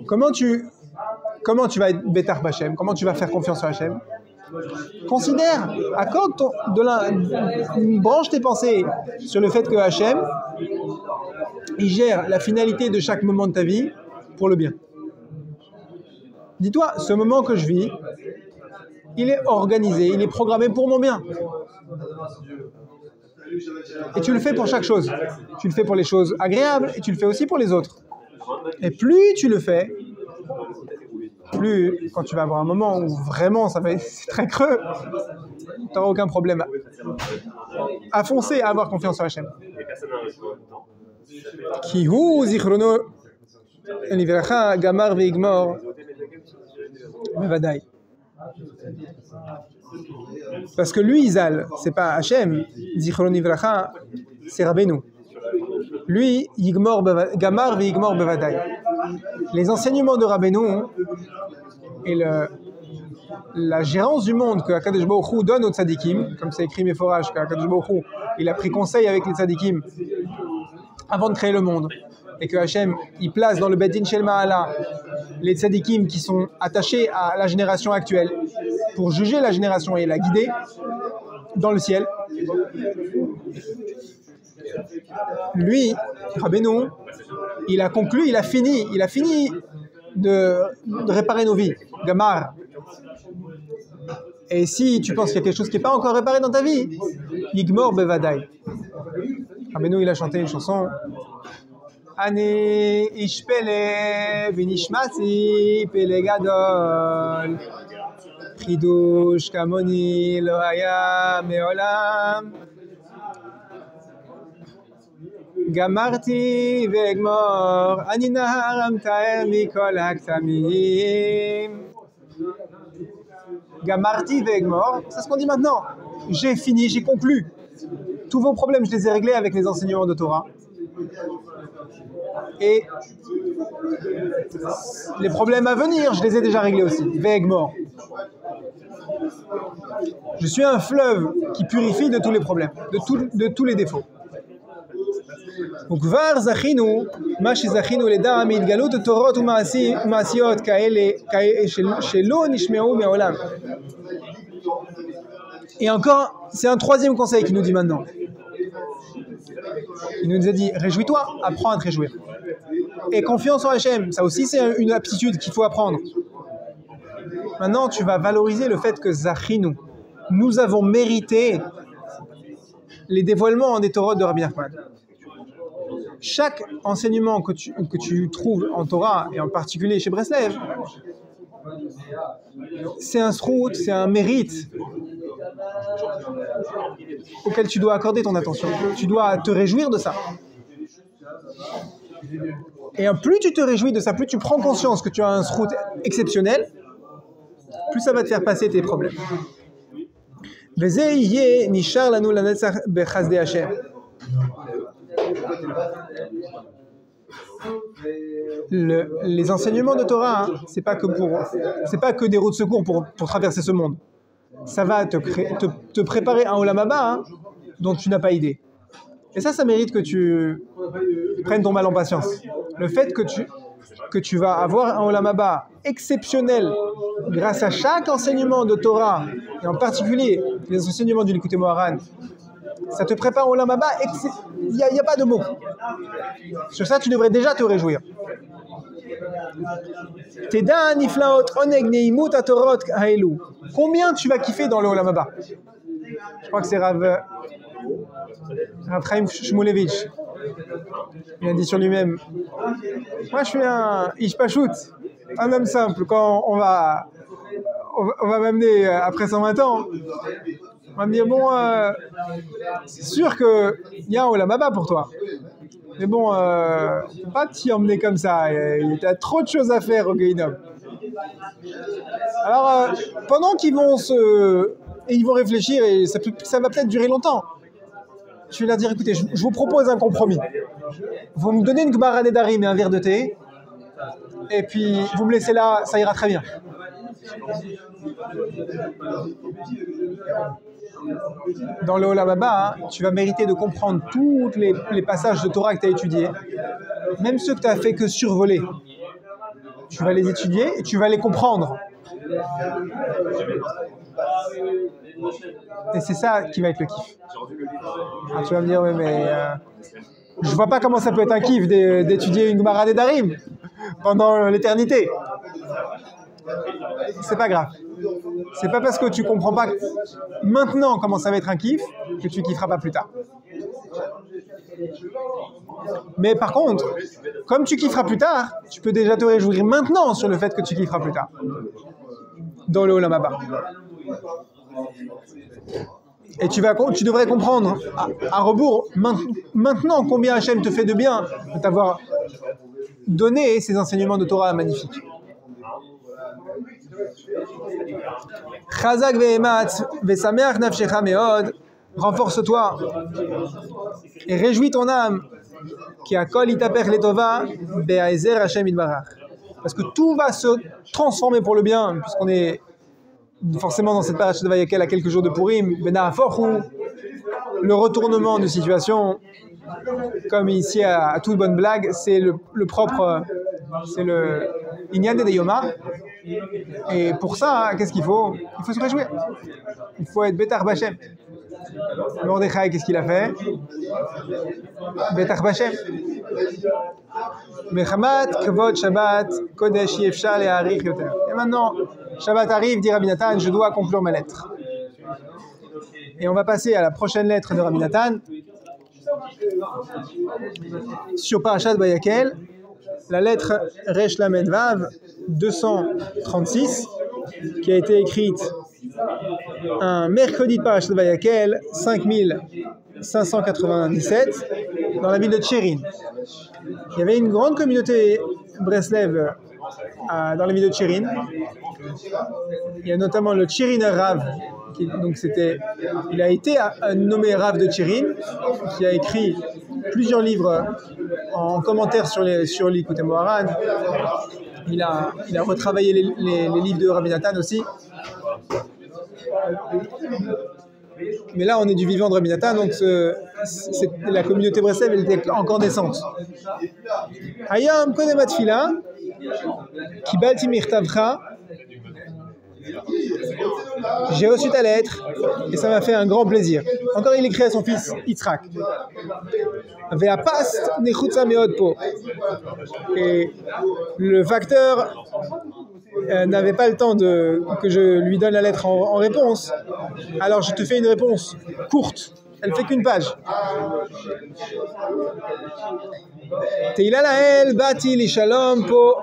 Comment tu vas être Betar B'Hachem? Comment tu vas faire confiance en Hachem? Considère, branche tes pensées sur le fait que Hachem il gère la finalité de chaque moment de ta vie pour le bien. Dis-toi, ce moment que je vis, il est organisé, il est programmé pour mon bien. Et tu le fais pour chaque chose. Tu le fais pour les choses agréables et tu le fais aussi pour les autres. Et plus tu le fais, plus quand tu vas avoir un moment où vraiment c'est très creux, tu n'auras aucun problème à foncer, à avoir confiance en Hachem. Ki hu zichrono livracha gamar veigmor bevadai. Parce que lui, Izal, c'est pas Hachem, zichrono livracha, c'est Rabbeinu. Lui, gamar veigmor bevadai. Les enseignements de Rabbeinu et la gérance du monde que Akadosh Baruch Hu donne aux tzadikim, comme c'est écrit Meforach, qu'Akadosh Baruch Hu, il a pris conseil avec les tzadikim avant de créer le monde, et que Hachem, il place dans le Bet Din Shel Ma'ala les tzadikim qui sont attachés à la génération actuelle pour juger la génération et la guider dans le ciel. Lui, Rabbeinu, il a conclu, il a fini de réparer nos vies, Gamar. Et si tu penses qu'il y a quelque chose qui n'est pas encore réparé dans ta vie, Yigmor Bevadai. Rabbeinu, il a chanté une chanson. Ani ish pele v'nishmati pele gadol chidush kamoni lo haya me'olam gamarti ve'egmor ani nahar amtaer mikol haktamim. Gamarti ve'egmor, c'est ce qu'on dit maintenant. J'ai fini, j'ai conclu. Tous vos problèmes, je les ai réglés avec les enseignements de Torah. Et les problèmes à venir, je les ai déjà réglés aussi. Ve'egmor. Je suis un fleuve qui purifie de tous les problèmes, de tous les défauts. וכבר זכינו, מה שזכינו לדע מהתגלות תורות ומעשיות כאלה שלא נשמעו מעולם. Et encore, c'est un troisième conseil qu'il nous dit maintenant. Il nous a dit, réjouis-toi, apprends à te réjouir. Et confiance en Hachem, ça aussi c'est une aptitude qu'il faut apprendre. Maintenant, tu vas valoriser le fait que Zachinu, nous avons mérité les dévoilements des Torah de Rabbi Nachman. Chaque enseignement que tu trouves en Torah, et en particulier chez Breslev, c'est un srout, c'est un mérite auquel tu dois accorder ton attention. Tu dois te réjouir de ça. Et plus tu te réjouis de ça, plus tu prends conscience que tu as un srout exceptionnel, plus ça va te faire passer tes problèmes. Les enseignements de Torah, hein, c'est pas que des roues de secours pour traverser ce monde. Ça va te préparer un Olam Haba, hein, dont tu n'as pas idée. Et ça mérite que tu prennes ton mal en patience. Le fait que tu vas avoir un Olam Haba exceptionnel grâce à chaque enseignement de Torah, et en particulier les enseignements du Likutei Moharan, ça te prépare au Olam Haba, il n'y a pas de mots. Sur ça, tu devrais déjà te réjouir. Combien tu vas kiffer dans le Olam Haba? Je crois que c'est Rav Chaim Shmulevitch. Il a dit sur lui-même, moi je suis un Ish Pashut, un homme simple. Quand on va m'amener après 120 ans, on va me dire, bon, c'est sûr qu'il y a un Olam Haba pour toi. Mais bon, on ne peut pas t'y emmener comme ça. Il y a trop de choses à faire au Gehinom. Alors, pendant qu'ils vont ils vont réfléchir, et ça va peut-être durer longtemps, je vais leur dire, écoutez, je vous propose un compromis. Vous me donnez une Gemara Nedarim et un verre de thé, et puis vous me laissez là, ça ira très bien. Dans le Olam Haba, hein, tu vas mériter de comprendre tous les passages de Torah que tu as étudiés, même ceux que tu as fait que survoler. Tu vas les étudier et tu vas les comprendre. Et c'est ça qui va être le kiff. Alors tu vas me dire, oui, mais je vois pas comment ça peut être un kiff d'étudier une Gemara Nedarim pendant l'éternité. C'est pas grave. C'est pas parce que tu comprends pas maintenant comment ça va être un kiff que tu kifferas pas plus tard. Mais par contre, comme tu kifferas plus tard, tu peux déjà te réjouir maintenant sur le fait que tu kifferas plus tard. Dans le Olam Haba. Et tu devrais comprendre à rebours maintenant combien Hachem te fait de bien de t'avoir donné ces enseignements de Torah magnifiques. Chazak ve'ematz ve'sameach nafshecha me'od, renforce-toi et réjouis ton âme qui a kol itaper letova be'aezer Hashem itbarach, parce que tout va se transformer pour le bien, puisqu'on est forcément dans cette parasha de Vayekel à quelques jours de Purim, bena'afochu, le retournement de situation, comme ici à toute bonne blague, c'est le propre, c'est le Inyan de Yoma. Et pour ça, qu'est-ce qu'il faut? Il faut se réjouir. Il faut être Betar Bachem. Mordechai, qu'est-ce qu'il a fait? Betar Bachem. Mechamat, Kvod, Shabbat, Kodesh, Yefshal et Arich Yoter. Et maintenant, Shabbat arrive, dit Rabbi Nathan, je dois conclure ma lettre. Et on va passer à la prochaine lettre de Rabbi Nathan sur Parashat Vayekel, la lettre Resh Lamed Vav 236, qui a été écrite un mercredi de Parashat Vayekel 5597 dans la ville de Tchérin. Il y avait une grande communauté Breslev dans la ville de Tchérin. Il y a notamment le Tchériner Rav, il a été nommé Rav de Tchérin, qui a écrit plusieurs livres en commentaire sur l'Likutei Moharan. Il a retravaillé les livres de Rabbi Nathan aussi. Mais là, on est du vivant de Rabbi Nathan, donc la communauté Breslev, elle était encore naissante. Hayam kodem atfila, kibalti mirtavcha. J'ai reçu ta lettre et ça m'a fait un grand plaisir. Encore, il écrit à son fils Yitzhak. Ve'apast nechutza meod po. Et le facteur n'avait pas le temps que je lui donne la lettre en réponse. Alors je te fais une réponse courte. Elle fait qu'une page. Teila lael bati li shalom po.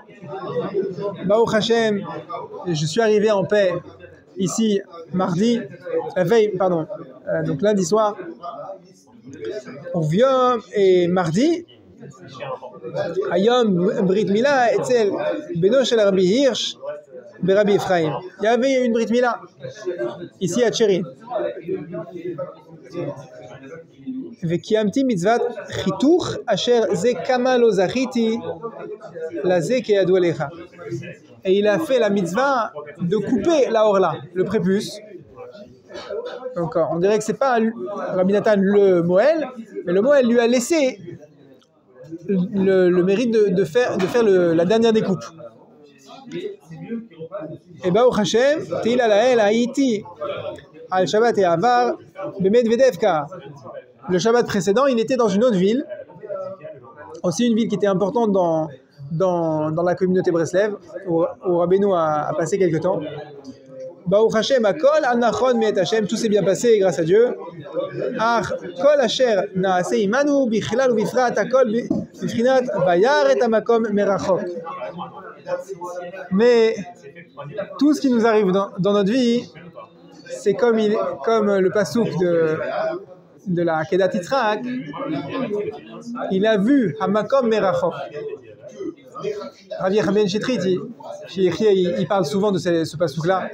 Baruch Hashem, je suis arrivé en paix ici mardi, la veille, pardon, donc lundi soir, Uviom et mardi, Ayom Brit Mila etzel Beno shel Rabbi Hirsch Rabbi Ephraim. Il y avait une Brit Mila ici à Tchérin. וקיימתי מצוות חיתוך אשר זה כמה לא זכיתי לזה כידוע לך. Et il a fait la mitzvah de couper la orla, le prépuce. Donc on dirait que c'est pas Rabbi Nathan le Moël, mais le Moël lui a laissé le mérite de faire la dernière découpe. Et Baruch Hashem, Teila Lael Haïti al Shabbat et Avar Bemedvedevka. Le Shabbat précédent, il était dans une autre ville, aussi une ville qui était importante dans la communauté Breslev, où Rabbeinu a passé quelques temps. Baruch Hashem, Akol Anachon Miet Hashem, tout s'est bien passé grâce à Dieu. Ach Kol Asher Naase Imanu Bichlal Ubifrat Akol Bifrinat Vayar et Amakom Merachok. Mais tout ce qui nous arrive dans notre vie, c'est comme le pasouk de la Kedat Yitzhak, il a vu Hamakom Merachok. Ravi Chaim Ben Shitrit, il parle souvent de ce pasouk-là.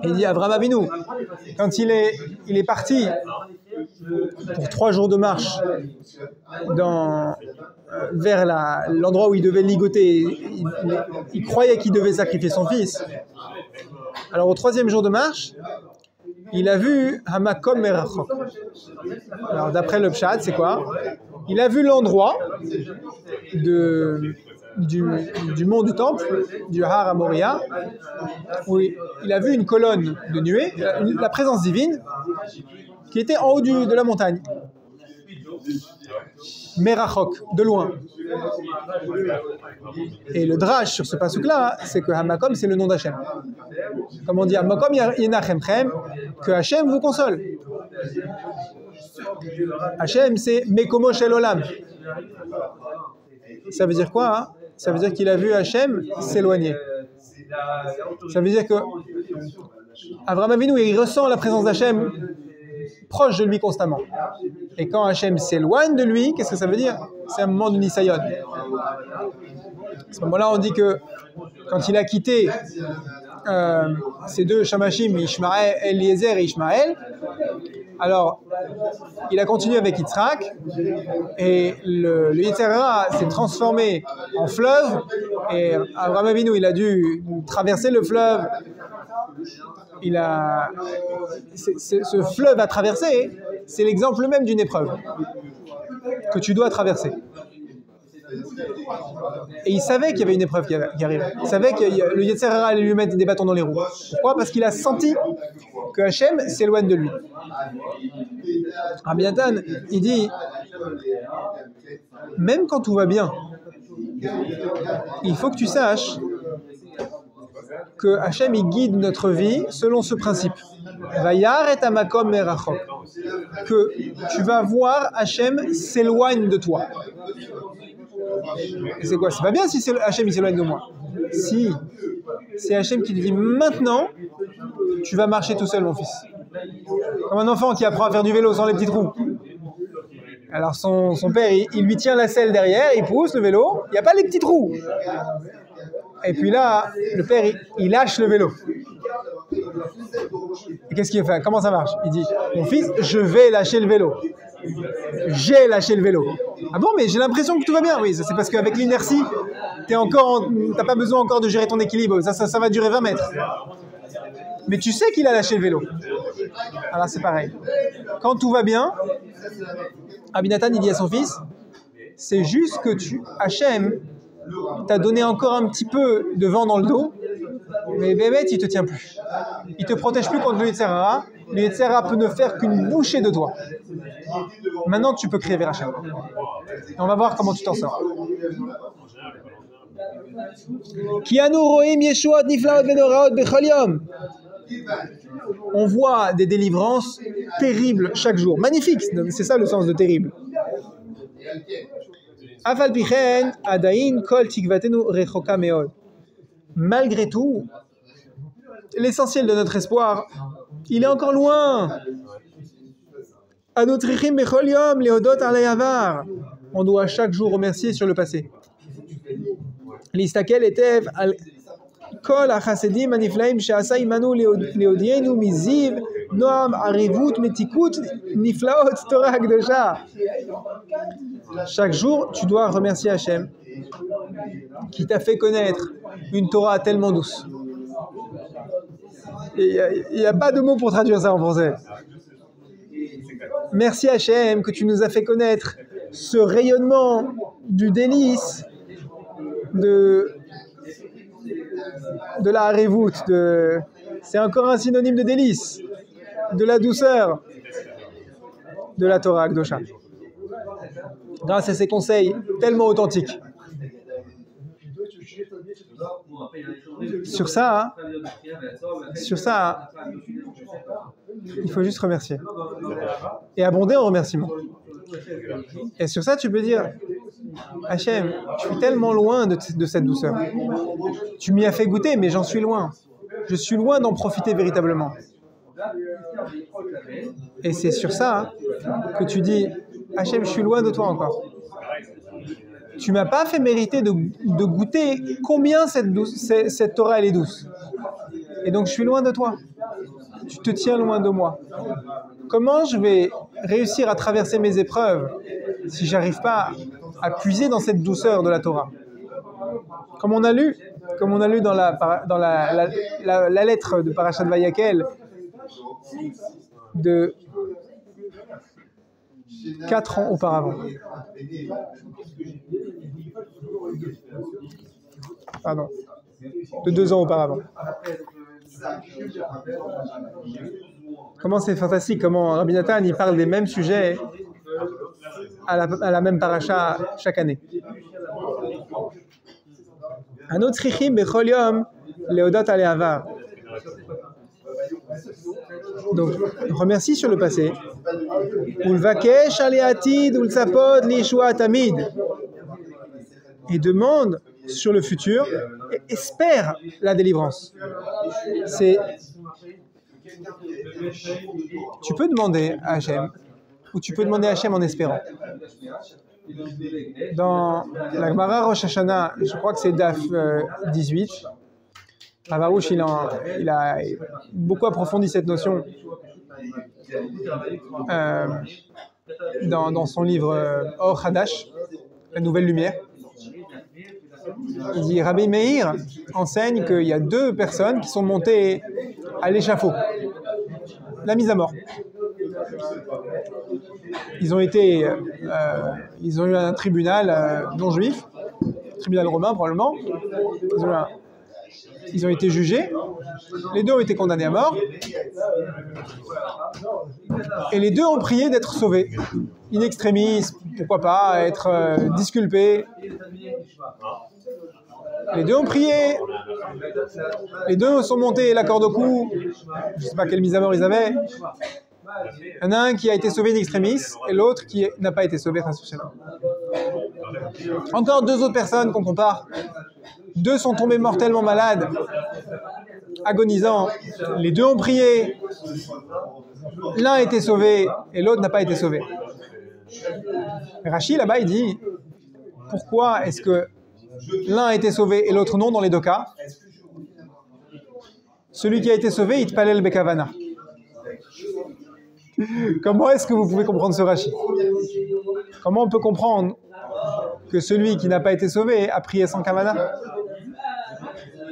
Il dit Avraham Avinu, quand il est parti pour 3 jours de marche vers l'endroit où il devait ligoter, il croyait qu'il devait sacrifier son fils. Alors au 3e jour de marche, il a vu Hamakom Merachok. Alors d'après le Pshat, c'est quoi? Il a vu l'endroit du mont du temple, du Har Amoria, où il a vu une colonne de nuée, la présence divine, qui était en haut de la montagne. Merachok, de loin. Et le drash sur ce pasuk-là, c'est que Hamakom, c'est le nom d'Hachem. Comme on dit, Hamakom Yenachemchem, que Hachem vous console. Hachem, c'est Mekomo Shel Olam. Ça veut dire quoi, hein? Ça veut dire qu'il a vu Hachem s'éloigner. Ça veut dire que Avraham Avinu, il ressent la présence d'Hachem proche de lui constamment. Et quand Hachem s'éloigne de lui, qu'est-ce que ça veut dire? C'est un moment de Nisayon. À ce moment-là, on dit que quand il a quitté ces deux Shamashim, Eliezer et Ishmaël, alors il a continué avec Yitzhak et le Yetzer Hara s'est transformé en fleuve et Avraham Avinu, il a dû traverser le fleuve. Ce fleuve à traverser, c'est l'exemple même d'une épreuve que tu dois traverser. Et il savait qu'il y avait une épreuve qui arrivait. Il savait que le Yetzer Hara allait lui mettre des bâtons dans les roues. Pourquoi? Parce qu'il a senti que Hachem s'éloigne de lui. Rabbi Nathan, il dit, même quand tout va bien, il faut que tu saches que Hachem il guide notre vie selon ce principe. Vayar et amakom merachok. Que tu vas voir Hachem s'éloigne de toi. Et c'est quoi? C'est pas bien si Hachem il s'éloigne de moi. Si c'est Hachem qui te dit maintenant, tu vas marcher tout seul, mon fils. Comme un enfant qui apprend à faire du vélo sans les petits trous. Alors son père, il lui tient la selle derrière, il pousse le vélo, il n'y a pas les petits trous. Et puis là, le père, il lâche le vélo. Et qu'est-ce qu'il fait? Comment ça marche? Il dit, mon fils, je vais lâcher le vélo. J'ai lâché le vélo. Ah bon, mais j'ai l'impression que tout va bien. Oui, c'est parce qu'avec l'inertie, t'as pas besoin encore de gérer ton équilibre. Ça va durer 20 mètres. Mais tu sais qu'il a lâché le vélo. Alors c'est pareil. Quand tout va bien, Rabbi Nathan, il dit à son fils, c'est juste que Hachem t'a donné encore un petit peu de vent dans le dos, mais bébé, il te tient plus. Il te protège plus contre le Yetzer Hara. Le Yetzer Hara peut ne faire qu'une bouchée de toi. Maintenant, tu peux crier vers Hachem. Et on va voir comment tu t'en sors. On voit des délivrances terribles chaque jour. Magnifique, c'est ça le sens de terrible. Malgré tout, l'essentiel de notre espoir, il est encore loin. On doit chaque jour remercier sur le passé. L'Istakel etev al kol hachasedim haniflaim she'asa imanu leodienu miziv noam arivut metikut niflaot Torah Kedosha. Chaque jour, tu dois remercier Hachem qui t'a fait connaître une Torah tellement douce. Il n'y a pas de mots pour traduire ça en français. Merci Hachem que tu nous as fait connaître ce rayonnement du délice de la Harevut. C'est encore un synonyme de délice, de la douceur de la Torah Kedosha. Grâce à ces conseils tellement authentiques. Sur ça, il faut juste remercier. Et abonder en remerciements. Et sur ça, tu peux dire, Hachem, je suis tellement loin de cette douceur. Tu m'y as fait goûter, mais j'en suis loin. Je suis loin d'en profiter véritablement. Et c'est sur ça que tu dis, Hachem, je suis loin de toi encore. Tu m'as pas fait mériter de goûter combien cette Torah elle est douce. Et donc je suis loin de toi. Tu te tiens loin de moi. Comment je vais réussir à traverser mes épreuves si j'arrive pas à puiser dans cette douceur de la Torah? Comme on a lu dans la lettre de Parashat Vayakel de 4 ans auparavant. Pardon. De 2 ans auparavant. Comment c'est fantastique, comment Rabbi Nathan il parle des mêmes sujets à la même paracha chaque année. Un autre chichim bechol yom leodot ale'avar. Donc, remercie sur le passé. Ulvakesh ale'atid ultzapod li'yeshua tamid. Et demande sur le futur et espère la délivrance. Tu peux demander à Hachem, ou tu peux demander à Hachem en espérant. Dans la Gemara Rosh Hashanah, je crois que c'est Daf 18, Rav Arush il a beaucoup approfondi cette notion dans son livre Or Hadash, la nouvelle lumière. Il dit, Rabbi Meir enseigne qu'il y a 2 personnes qui sont montées à l'échafaud, la mise à mort. Ils ont eu un tribunal non juif, tribunal romain probablement. Ils ont été jugés. Les 2 ont été condamnés à mort. Et les 2 ont prié d'être sauvés. In extremis, pourquoi pas, être disculpés. Les 2 ont prié. Les 2 sont montés la corde au cou. Je ne sais pas quelle mise à mort ils avaient. Il y en a un qui a été sauvé in extremis et l'autre qui n'a pas été sauvé. Encore 2 autres personnes qu'on compare. 2 sont tombés mortellement malades, agonisants. Les 2 ont prié. L'un a été sauvé et l'autre n'a pas été sauvé. Rashi là-bas il dit, pourquoi est-ce que l'un a été sauvé et l'autre non dans les 2 cas? Celui qui a été sauvé, il palel bekavana. Comment est-ce que vous pouvez comprendre ce Rashi? Comment on peut comprendre que celui qui n'a pas été sauvé a prié sans kavana?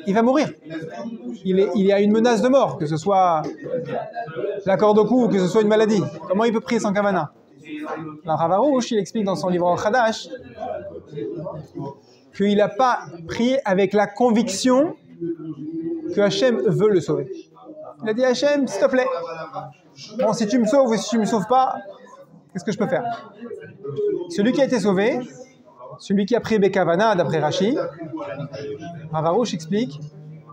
Il va mourir. Il y a une menace de mort, que ce soit la corde au cou ou que ce soit une maladie. Comment il peut prier sans kavana? Rav Arush, il explique dans son livre Or Hadash qu'il n'a pas prié avec la conviction que Hachem veut le sauver. Il a dit, Hachem, s'il te plaît, bon, si tu me sauves ou si tu ne me sauves pas, qu'est-ce que je peux faire? Celui qui a été sauvé, celui qui a prié Bekavana, d'après Rashi, Rav Arush explique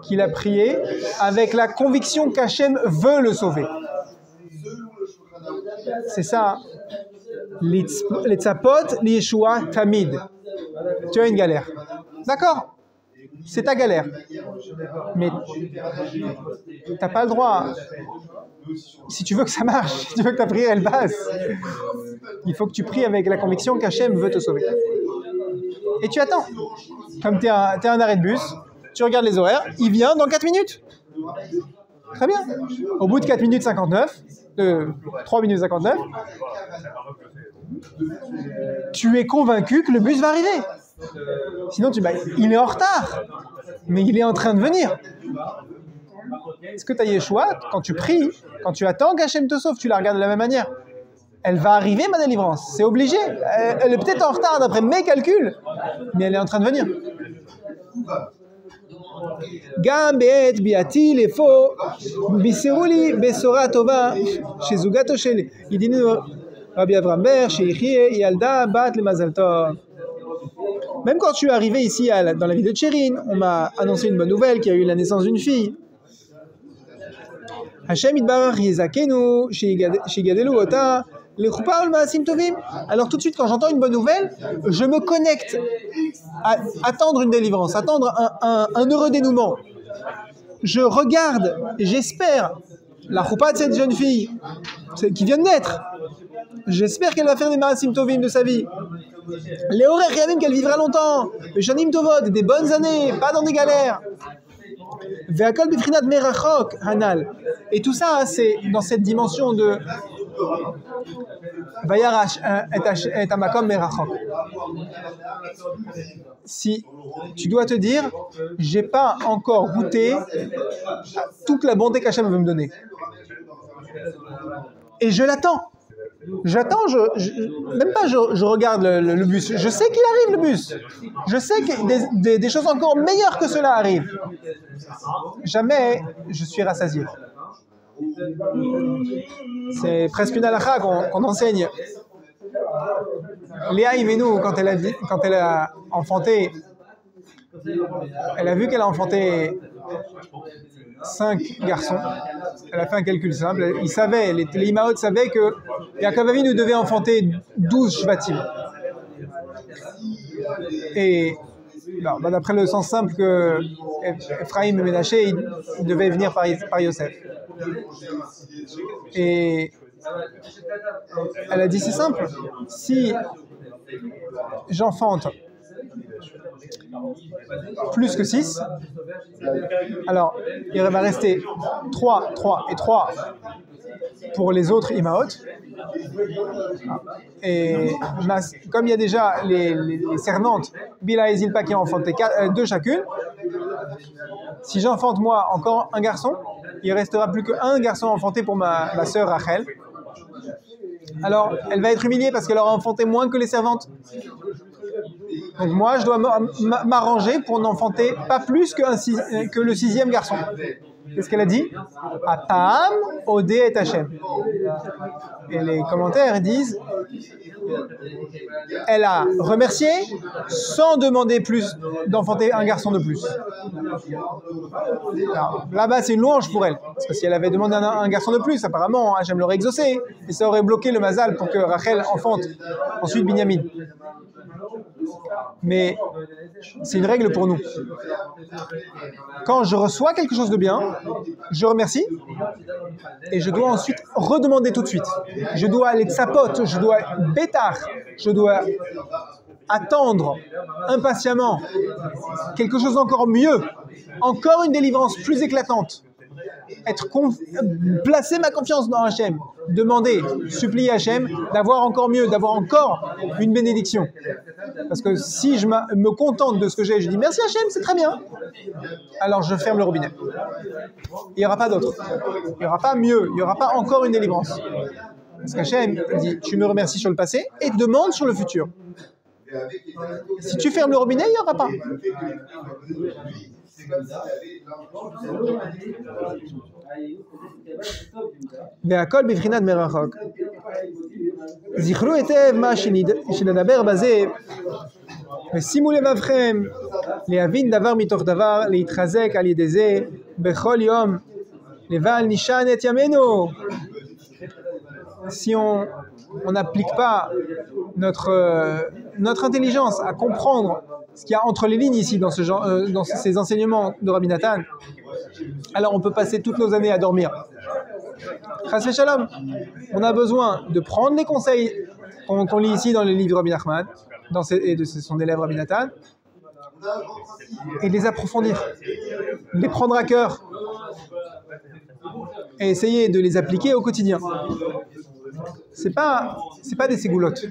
qu'il a prié avec la conviction qu'Hachem veut le sauver. C'est ça. Les tzapot, les Yeshua tamid. Tu as une galère. D'accord. c'est ta galère. Mais tu n'as pas le droit, si tu veux que ça marche, si tu veux que ta prière elle passe, il faut que tu pries avec la conviction qu'Hachem veut te sauver. Et tu attends. Comme tu es un arrêt de bus, tu regardes les horaires, il vient dans 4 minutes. Très bien. Au bout de 4 minutes 59, 3 minutes 59, tu es convaincu que le bus va arriver. Sinon, il est en retard, mais il est en train de venir. Est-ce que tu as Yeshua, quand tu pries, quand tu attends qu'Hachem te sauve, tu la regardes de la même manière? Elle va arriver, ma délivrance. C'est obligé. Elle est peut-être en retard d'après mes calculs, mais elle est en train de venir. גם בעת ביאתי לפו בישרו לי בשורה טובה שזוגתו של ידידנו רבי אברהם בר שיחיה ילדה בת למזל טוב. Même quand je suis arrivé ici dans la ville de Tchérine, on m'a annoncé une bonne nouvelle qu'il y a eu la naissance d'une fille. Hashem yitbarach yezakenu shigadelu ota lechupa ol maasim tovim. Alors tout de suite, quand j'entends une bonne nouvelle, je me connecte à attendre une délivrance, attendre un heureux dénouement. Je regarde et j'espère la choupa de cette jeune fille qui vient de naître. J'espère qu'elle va faire des maasim tovim de sa vie. Les horaires yamim qu'elle vivra longtemps. Les shanim tovot, des bonnes années, pas dans des galères. Ve'akol b'frinat merachok hanal. Et tout ça, c'est dans cette dimension de Vayarash et amakom merachok. Si tu dois te dire, j'ai pas encore goûté toute la bonté qu'Hachem veut me donner. Et je l'attends. J'attends, même pas je regarde le bus. Je sais qu'il arrive le bus. Je sais que des choses encore meilleures que cela arrivent. Jamais je suis rassasié. C'est presque une halakha qu'on enseigne. Léa Imenou, quand elle a enfanté, elle a vu qu'elle a enfanté 5 garçons. Elle a fait un calcul simple. Il savait, les Imaot savaient que Yaakov Avinu devait enfanter 12 Shvatim. Et d'après le sens simple que Ephraim et Ménaché, ils devaient venir par Yosef. Et elle a dit, c'est simple, si j'enfante plus que 6, alors il va rester 3 et 3 pour les autres Imaot. Et comme il y a déjà les servantes Bila et Zilpa qui ont enfanté 2 chacune, si j'enfante moi encore un garçon, il restera plus qu'un garçon enfanté pour ma sœur Rachel. Alors elle va être humiliée parce qu'elle aura enfanté moins que les servantes. Donc moi je dois m'arranger pour n'enfanter pas plus que le 6e garçon. Qu'est-ce qu'elle a dit? Apam Odé et Hachem. Et les commentaires disent, elle a remercié sans demander plus d'enfanter un garçon de plus. Alors, là-bas, c'est une louange pour elle. Parce que si elle avait demandé un garçon de plus, apparemment, Hachem l'aurait exaucé. Et ça aurait bloqué le mazal pour que Rachel enfante ensuite Binyamin. Mais c'est une règle pour nous. Quand je reçois quelque chose de bien, je remercie et je dois ensuite redemander tout de suite. Je dois aller de sa pote, je dois bétar, je dois attendre impatiemment quelque chose d'encore mieux, encore une délivrance plus éclatante. Placer ma confiance dans Hachem, demander, supplier Hachem d'avoir encore mieux, d'avoir encore une bénédiction. Parce que si je me contente de ce que j'ai, je dis merci Hachem, c'est très bien, alors je ferme le robinet. Il n'y aura pas d'autre. Il n'y aura pas mieux, il n'y aura pas encore une délivrance. Parce qu'Hachem dit, tu me remercies sur le passé et demande sur le futur. Si tu fermes le robinet, il n'y aura pas. והכל בבחינת מרחוק. זכרו היטב מה שנדבר בזה, ושימו לבבכם להבין דבר מתוך דבר, להתחזק על ידי זה בכל יום, לבל נשען את ימינו. Si on n'applique pas notre intelligence à comprendre ce qu'il y a entre les lignes ici dans, dans ces enseignements de Rabbi Nathan, alors on peut passer toutes nos années à dormir. Chas v'shalom, on a besoin de prendre les conseils qu'on lit ici dans les livres de Rabbi Nachman et de son élève Rabbi Nathan et les approfondir, les prendre à cœur et essayer de les appliquer au quotidien. C'est pas des ségoulottes.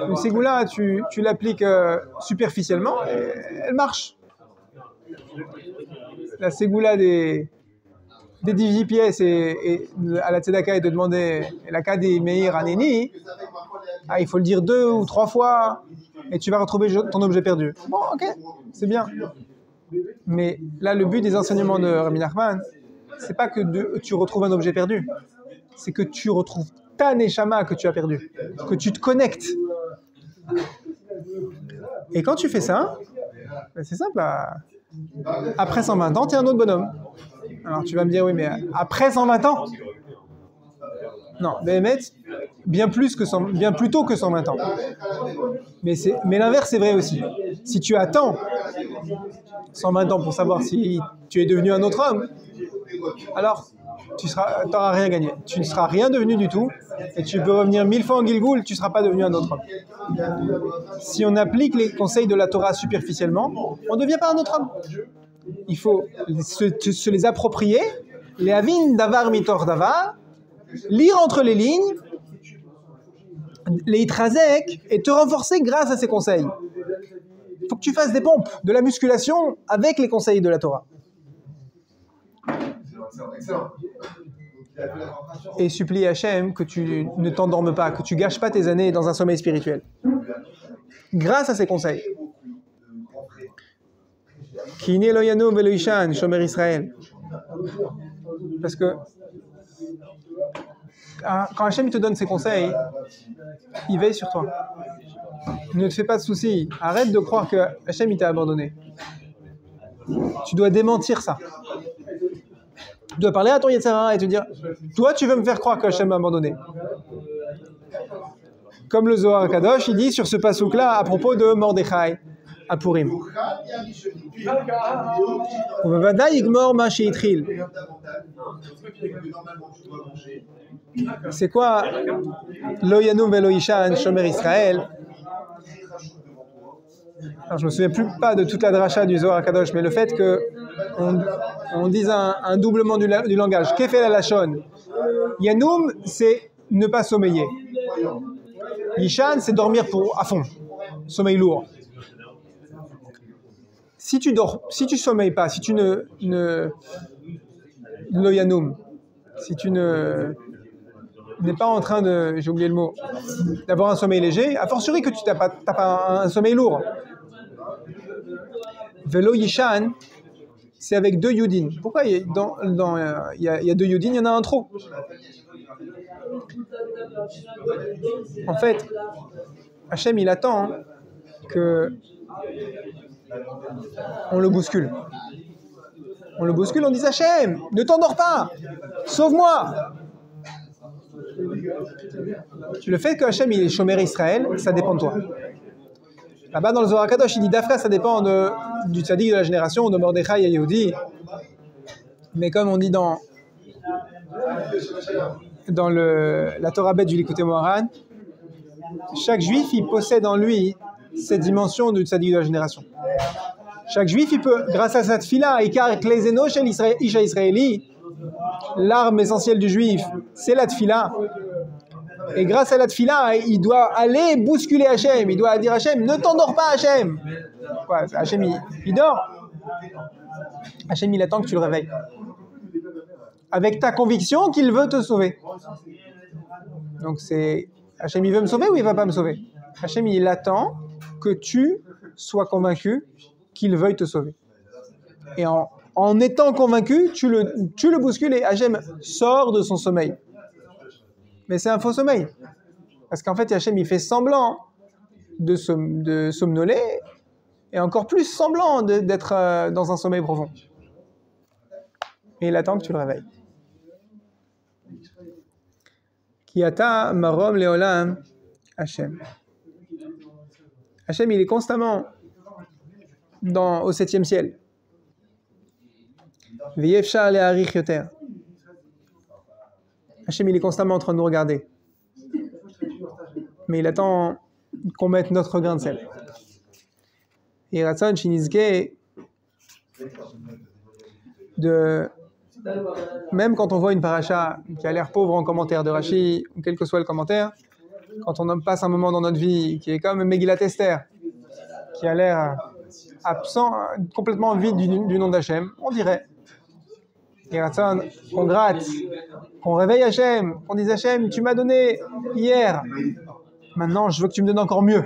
Une ségoula, tu l'appliques superficiellement et elle marche. La ségoula des 18 pièces et à la tzedaka et de demander la Kadi Meir Aneni, il faut le dire 2 ou 3 fois et tu vas retrouver ton objet perdu. Bon, ok, c'est bien. Mais là, le but des enseignements de Rabbi Nachman, c'est pas que tu retrouves un objet perdu, c'est que tu retrouves ta neshama que tu as perdu, que tu te connectes. Et quand tu fais ça, c'est simple, après 120 ans, tu es un autre bonhomme. Alors tu vas me dire, oui, mais après 120 ans? Non, bien plus tôt que 120 ans. Mais l'inverse c'est vrai aussi. Si tu attends 120 ans pour savoir si tu es devenu un autre homme, alors tu n'auras rien gagné. Tu ne seras rien devenu du tout, et tu peux revenir 1000 fois en Gilgoul, tu ne seras pas devenu un autre homme. Si on applique les conseils de la Torah superficiellement, on ne devient pas un autre homme. Il faut se les approprier, les avin davar mitor davar, lire entre les lignes, les itrazek, et te renforcer grâce à ces conseils. Il faut que tu fasses des pompes, de la musculation avec les conseils de la Torah. Et supplie Hachem que tu ne t'endormes pas, que tu gâches pas tes années dans un sommeil spirituel. Grâce à ces conseils. Kine loyano veloishan, shomer Israël. Parce que quand Hachem te donne ses conseils, il veille sur toi. Ne te fais pas de soucis. Arrête de croire que Hachem t'a abandonné. Tu dois démentir ça. Tu dois parler à ton Yetzirah et te dire, toi tu veux me faire croire que Hachem m'a abandonné. Comme le Zohar HaKadosh, il dit sur ce pasouk-là à propos de Mordechai à Purim. C'est quoi Lo yanu velo ishan shomer Israël? Alors, je ne me souviens plus pas de toute la dracha du Zohar HaKadosh, mais le fait qu'on dise un doublement du langage. Kefel alashon. Yanoum, c'est ne pas sommeiller. Yishan, c'est dormir à fond. Sommeil lourd. Si tu sommeilles pas, si tu lo yanoum, si tu n'es pas en train de, j'ai oublié le mot, d'avoir un sommeil léger, a fortiori que tu n'as pas un sommeil lourd. Velo Yishan, c'est avec 2 Yudin. Pourquoi il y a 2 Yudin, il y en a un trop? En fait, Hachem, il attend que on le bouscule. On le bouscule, on dit Hachem, ne t'endors pas, sauve-moi. Le fait que Hachem il est shomer Israël, ça dépend de toi. Là-bas dans le Zohar HaKadosh, il dit d'Afra, ça dépend du tzaddik de la génération, de Mordechai et Yehudi. Mais comme on dit dans la Torah bête du Likutei Moharan, chaque juif, il possède en lui cette dimension du tzaddik de la génération. Chaque juif, il peut, grâce à cette fila, Ikar Klezeno shel Isha Israéli, l'arme essentielle du juif, c'est la tfila. Et grâce à la tfila, il doit aller bousculer Hachem. Il doit dire Hachem, ne t'endors pas Hachem. Ouais, Hachem, il dort. Hachem, il attend que tu le réveilles. Avec ta conviction qu'il veut te sauver. Donc c'est, Hachem, il veut me sauver ou il ne va pas me sauver? Hachem, il attend que tu sois convaincu qu'il veuille te sauver. Et en étant convaincu, tu le bouscules et Hachem sort de son sommeil. Mais c'est un faux sommeil. Parce qu'en fait, Hachem, il fait semblant de somnoler et encore plus semblant d'être dans un sommeil profond. Et il attend que tu le réveilles. Ki ata marom leolam Hachem. Hachem, il est constamment au 7e ciel. Ve'yefshar le'arich yoter. Hachem, il est constamment en train de nous regarder. Mais il attend qu'on mette notre grain de sel. Et Ratzon Shinizke, même quand on voit une paracha qui a l'air pauvre en commentaire de Rashi, ou quel que soit le commentaire, quand on passe un moment dans notre vie qui est comme Megillat Esther, qui a l'air absent, complètement vide du nom d'Hachem, on dirait. Et Ratzon, qu'on gratte, qu'on réveille Hachem, qu'on dise Hachem, tu m'as donné hier, maintenant je veux que tu me donnes encore mieux.